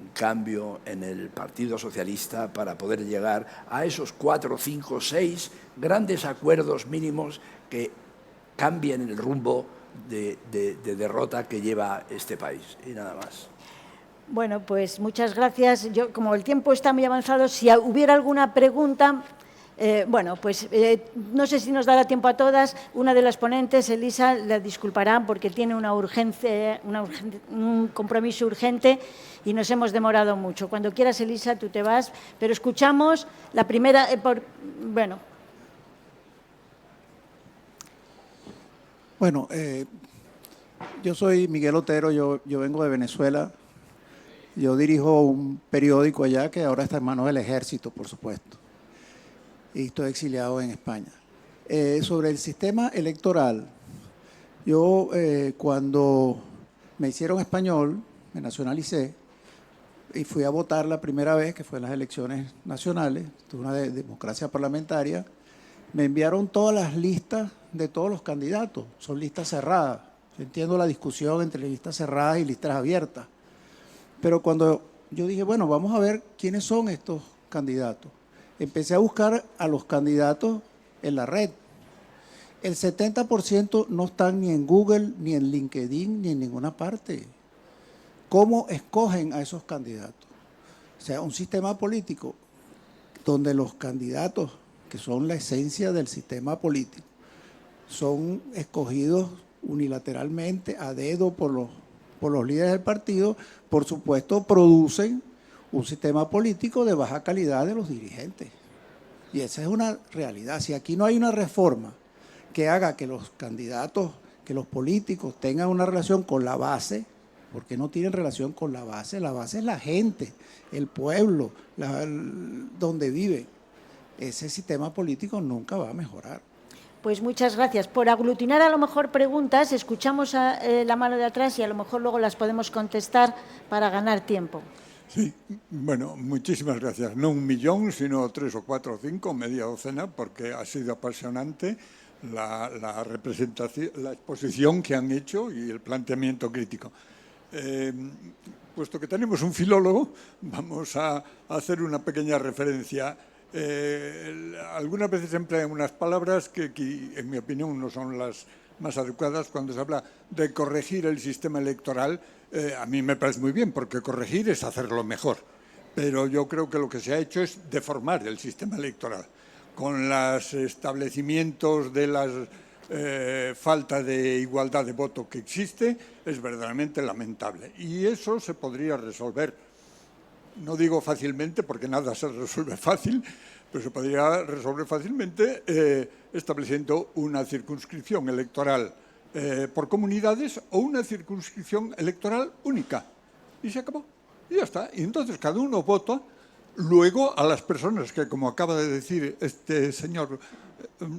un cambio en el Partido Socialista para poder llegar a esos 4, 5, 6 grandes acuerdos mínimos que cambien el rumbo de derrota que lleva este país. Y nada más. Bueno, pues muchas gracias. Yo, como el tiempo está muy avanzado, si hubiera alguna pregunta... bueno, pues no sé si nos dará tiempo a todas. Una de las ponentes, Elisa, la disculpará porque tiene un compromiso urgente y nos hemos demorado mucho. Cuando quieras, Elisa, tú te vas, pero escuchamos la primera... Bueno, yo soy Miguel Otero, yo vengo de Venezuela. Yo dirijo un periódico allá que ahora está en manos del ejército, por supuesto. y estoy exiliado en España. Sobre el sistema electoral, yo cuando me hicieron español, me nacionalicé y fui a votar la primera vez, que fue en las elecciones nacionales, tuve una democracia parlamentaria, me enviaron todas las listas de todos los candidatos, son listas cerradas. Yo entiendo la discusión entre listas cerradas y listas abiertas, pero cuando yo dije, bueno, vamos a ver quiénes son estos candidatos, empecé a buscar a los candidatos en la red. El 70% no están ni en Google, ni en LinkedIn, ni en ninguna parte. ¿Cómo escogen a esos candidatos? O sea, un sistema político donde los candidatos, que son la esencia del sistema político, son escogidos unilateralmente, a dedo, por los líderes del partido, por supuesto, producen un sistema político de baja calidad de los dirigentes. Y esa es una realidad. Si aquí no hay una reforma que haga que los candidatos, que los políticos tengan una relación con la base, porque no tienen relación con la base es la gente, el pueblo, donde vive. Ese sistema político nunca va a mejorar. Pues muchas gracias. Por aglutinar a lo mejor preguntas, escuchamos a la mano de atrás y a lo mejor luego las podemos contestar para ganar tiempo. Sí, bueno, muchísimas gracias. No 1 millón, sino 3 o 4 o 5, media docena, porque ha sido apasionante la representación, la exposición que han hecho y el planteamiento crítico. Puesto que tenemos un filólogo, vamos a hacer una pequeña referencia. Algunas veces emplean unas palabras que, en mi opinión, no son las más adecuadas cuando se habla de corregir el sistema electoral. A mí me parece muy bien, porque corregir es hacerlo mejor. Pero yo creo que lo que se ha hecho es deformar el sistema electoral. Con los establecimientos de la falta de igualdad de voto que existe, es verdaderamente lamentable. Y eso se podría resolver. No digo fácilmente, porque nada se resuelve fácil, pero se podría resolver fácilmente estableciendo una circunscripción electoral por comunidades o una circunscripción electoral única. Y se acabó. Y ya está. Y entonces cada uno vota luego a las personas que, como acaba de decir este señor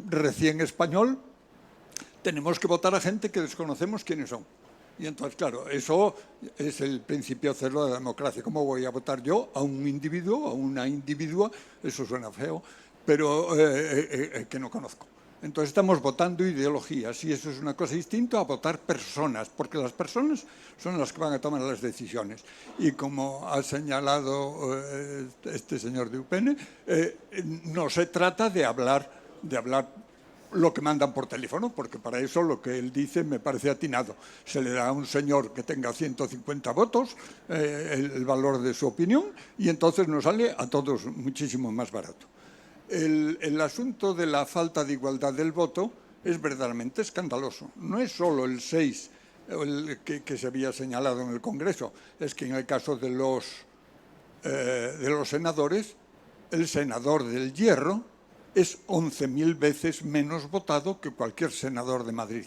recién español, tenemos que votar a gente que desconocemos quiénes son. Y entonces, claro, eso es el principio cero de la democracia. ¿Cómo voy a votar yo a un individuo, a una individua? Eso suena feo, pero que no conozco. Entonces estamos votando ideologías y eso es una cosa distinta a votar personas, porque las personas son las que van a tomar las decisiones. Y como ha señalado este señor de UPN, no se trata de hablar lo que mandan por teléfono, porque para eso lo que él dice me parece atinado. Se le da a un señor que tenga 150 votos el valor de su opinión y entonces nos sale a todos muchísimo más barato. El asunto de la falta de igualdad del voto es verdaderamente escandaloso. No es solo el 6 que se había señalado en el Congreso, es que en el caso de los senadores, el senador del Hierro es 11.000 veces menos votado que cualquier senador de Madrid.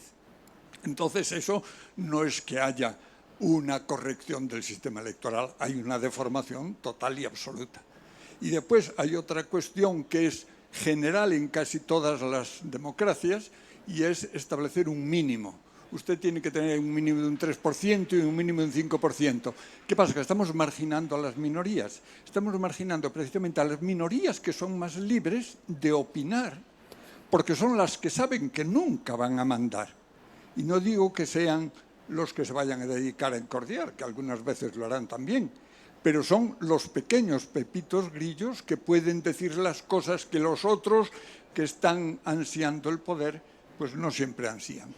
Entonces eso no es que haya una corrección del sistema electoral, hay una deformación total y absoluta. Y después hay otra cuestión que es general en casi todas las democracias y es establecer un mínimo. Usted tiene que tener un mínimo de un 3% y un mínimo de un 5%. ¿Qué pasa? Que estamos marginando a las minorías. Estamos marginando precisamente a las minorías que son más libres de opinar, porque son las que saben que nunca van a mandar. Y no digo que sean los que se vayan a dedicar a encordiar, que algunas veces lo harán también, pero son los pequeños pepitos grillos que pueden decir las cosas que los otros que están ansiando el poder, pues no siempre ansían.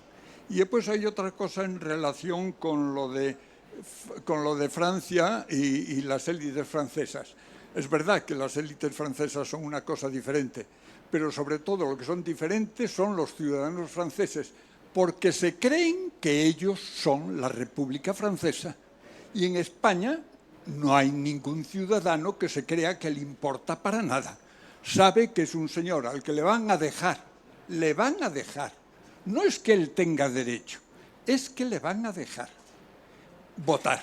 Y después hay otra cosa en relación con lo de Francia y las élites francesas. Es verdad que las élites francesas son una cosa diferente, pero sobre todo lo que son diferentes son los ciudadanos franceses, porque se creen que ellos son la República Francesa. Y en España no hay ningún ciudadano que se crea que le importa para nada. Sabe que es un señor al que le van a dejar. No es que él tenga derecho, es que le van a dejar votar.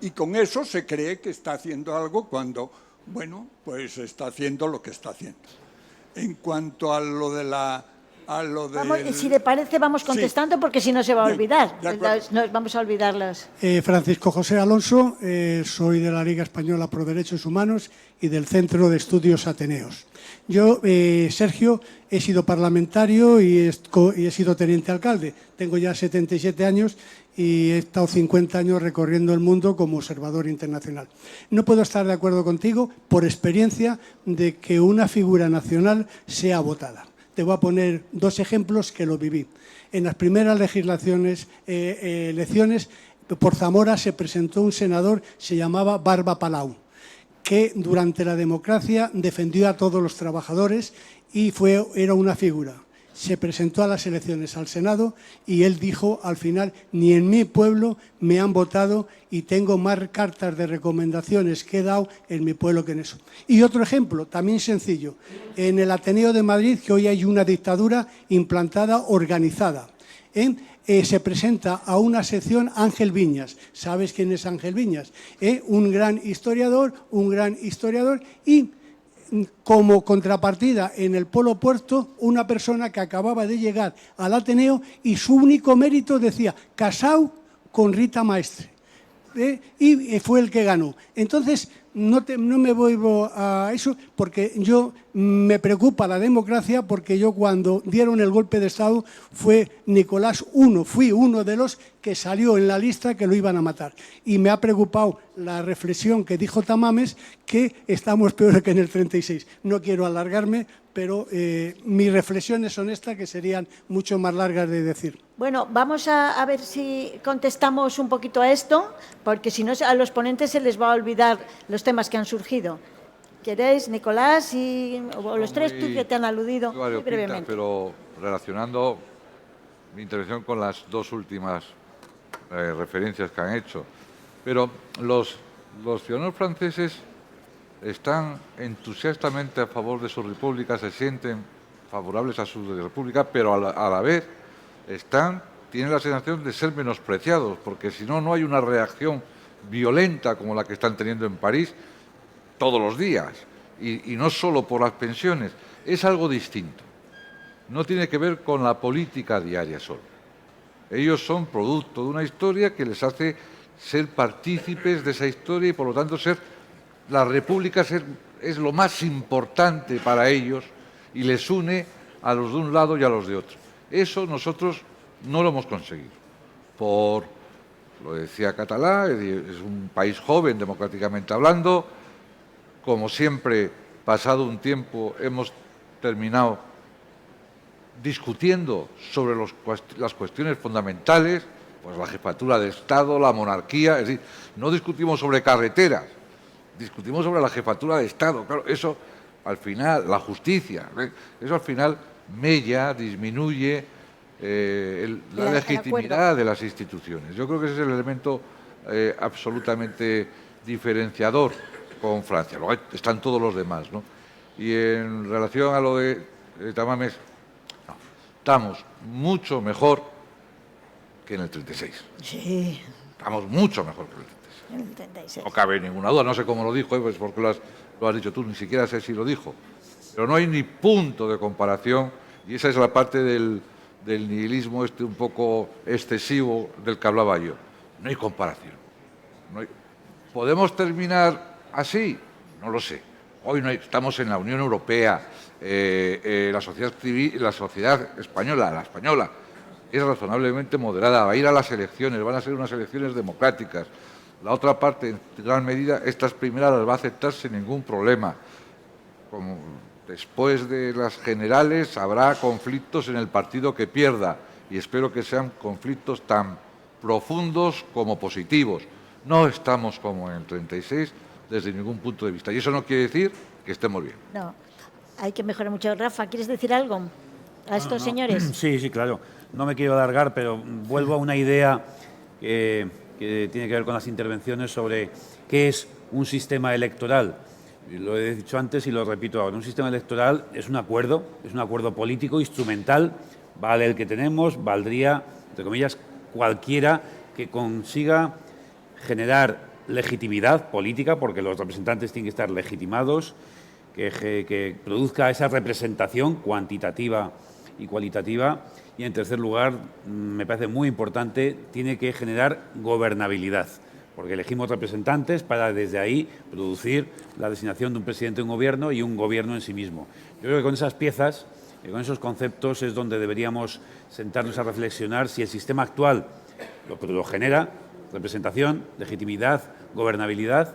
Y con eso se cree que está haciendo algo cuando, bueno, pues está haciendo lo que está haciendo. En cuanto a lo de la... si le parece, vamos contestando, porque si no se va a olvidar. de acuerdo. Entonces, vamos a olvidarlos. Francisco José Alonso, soy de la Liga Española Pro Derechos Humanos y del Centro de Estudios Ateneos. Yo, Sergio, he sido parlamentario y he sido teniente alcalde. Tengo ya 77 años y he estado 50 años recorriendo el mundo como observador internacional. No puedo estar de acuerdo contigo, por experiencia, de que una figura nacional sea votada. Te voy a poner 2 ejemplos que lo viví. En las primeras elecciones, por Zamora se presentó un senador, se llamaba Barba Palau, que durante la democracia defendió a todos los trabajadores y era una figura. Se presentó a las elecciones al Senado y él dijo al final: ni en mi pueblo me han votado y tengo más cartas de recomendaciones que he dado en mi pueblo que en eso. Y otro ejemplo, también sencillo, en el Ateneo de Madrid, que hoy hay una dictadura implantada, organizada. Se presenta a una sección Ángel Viñas. ¿Sabes quién es Ángel Viñas? Un gran historiador y como contrapartida en el Polo Puerto, una persona que acababa de llegar al Ateneo y su único mérito decía casado con Rita Maestre. Y fue el que ganó. Entonces, no me voy a eso porque me preocupa la democracia, porque yo cuando dieron el golpe de Estado fui uno de los que salió en la lista que lo iban a matar. Y me ha preocupado la reflexión que dijo Tamames, que estamos peor que en el 36. No quiero alargarme, pero mis reflexiones son estas, que serían mucho más largas de decir. Bueno, vamos a ver si contestamos un poquito a esto, porque si no, a los ponentes se les va a olvidar los temas que han surgido. ¿Queréis, Nicolás, o los tres tú que te han aludido? Muy brevemente. Pero relacionando mi intervención con las 2 últimas referencias que han hecho. Pero los ciudadanos franceses están entusiastamente a favor de su república, se sienten favorables a su república, pero a la vez tienen la sensación de ser menospreciados, porque si no, no hay una reacción violenta como la que están teniendo en París todos los días, y no solo por las pensiones, es algo distinto. No tiene que ver con la política diaria solo. Ellos son producto de una historia que les hace ser partícipes de esa historia y, por lo tanto, la república es lo más importante para ellos y les une a los de un lado y a los de otro. Eso nosotros no lo hemos conseguido. Lo decía Catalá, es un país joven democráticamente hablando. Como siempre, pasado un tiempo, hemos terminado discutiendo sobre las cuestiones fundamentales, pues la jefatura de Estado, la monarquía. Es decir, no discutimos sobre carreteras, discutimos sobre la jefatura de Estado. Claro, eso al final, la justicia, eso al final disminuye la legitimidad de las instituciones. Yo creo que ese es el elemento absolutamente diferenciador con Francia. Luego están todos los demás, ¿no? Y en relación a lo de Tamames, no, estamos mucho mejor que en el 36. Sí. Estamos mucho mejor que en el 36. En el 36. No cabe ninguna duda, no sé cómo lo dijo, pues porque lo has dicho tú, ni siquiera sé si lo dijo. Pero no hay ni punto de comparación, y esa es la parte del nihilismo un poco excesivo del que hablaba yo. No hay comparación. ¿Podemos terminar así? No lo sé. Hoy estamos en la Unión Europea, la sociedad civil, la sociedad española, la española, es razonablemente moderada, va a ir a las elecciones, van a ser unas elecciones democráticas. La otra parte, en gran medida, estas primeras las va a aceptar sin ningún problema. Después de las generales habrá conflictos en el partido que pierda, y espero que sean conflictos tan profundos como positivos. No estamos como en el 36 desde ningún punto de vista, y eso no quiere decir que estemos bien. No, hay que mejorar mucho. Rafa, ¿quieres decir algo a estos señores? Sí, claro. No me quiero alargar, pero vuelvo a una idea que tiene que ver con las intervenciones sobre qué es un sistema electoral. Lo he dicho antes y lo repito ahora. Un sistema electoral es un acuerdo político, instrumental, vale el que tenemos, valdría, entre comillas, cualquiera que consiga generar legitimidad política, porque los representantes tienen que estar legitimados, que produzca esa representación cuantitativa y cualitativa. Y, en tercer lugar, me parece muy importante, tiene que generar gobernabilidad, porque elegimos representantes para desde ahí producir la designación de un presidente de un gobierno y un gobierno en sí mismo. Yo creo que con esas piezas, con esos conceptos, es donde deberíamos sentarnos a reflexionar si el sistema actual lo genera, representación, legitimidad, gobernabilidad,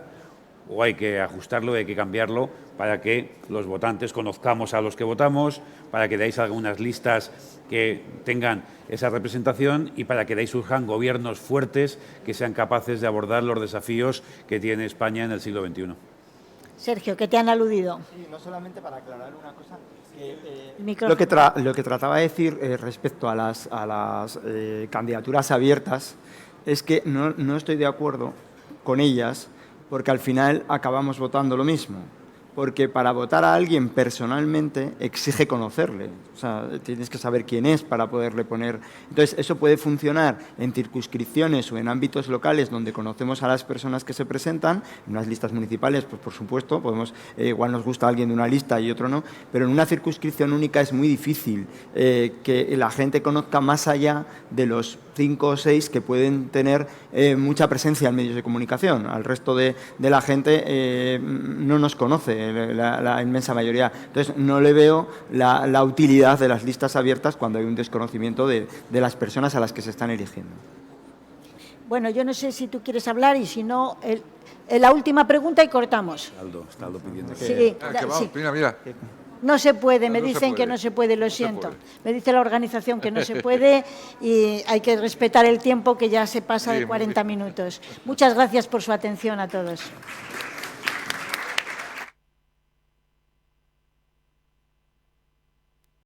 o hay que ajustarlo, hay que cambiarlo para que los votantes conozcamos a los que votamos, para que de ahí salgan unas listas que tengan esa representación y para que de ahí surjan gobiernos fuertes que sean capaces de abordar los desafíos que tiene España en el siglo XXI. Sergio, ¿qué te han aludido? Sí, no solamente para aclarar una cosa. Micrófono. Lo que trataba de decir respecto a las candidaturas abiertas es que no estoy de acuerdo con ellas, porque al final acabamos votando lo mismo. Porque para votar a alguien personalmente exige conocerle. O sea, tienes que saber quién es para poderle poner. Entonces, eso puede funcionar en circunscripciones o en ámbitos locales donde conocemos a las personas que se presentan. En unas listas municipales, pues por supuesto, podemos, igual nos gusta alguien de una lista y otro no, pero en una circunscripción única es muy difícil que la gente conozca más allá de los 5 o 6 que pueden tener mucha presencia en medios de comunicación. Al resto de la gente no nos conoce la inmensa mayoría. Entonces, no le veo la utilidad de las listas abiertas cuando hay un desconocimiento de las personas a las que se están eligiendo. Bueno, yo no sé si tú quieres hablar y si no, la última pregunta y cortamos. Está Aldo pidiendo que... Sí, sí. Mira. No se puede, me No se dicen puede. que no se puede, lo No se siento. puede. Me dice la organización que no se puede y hay que respetar el tiempo que ya se pasa de 40 minutos. Muchas gracias por su atención a todos.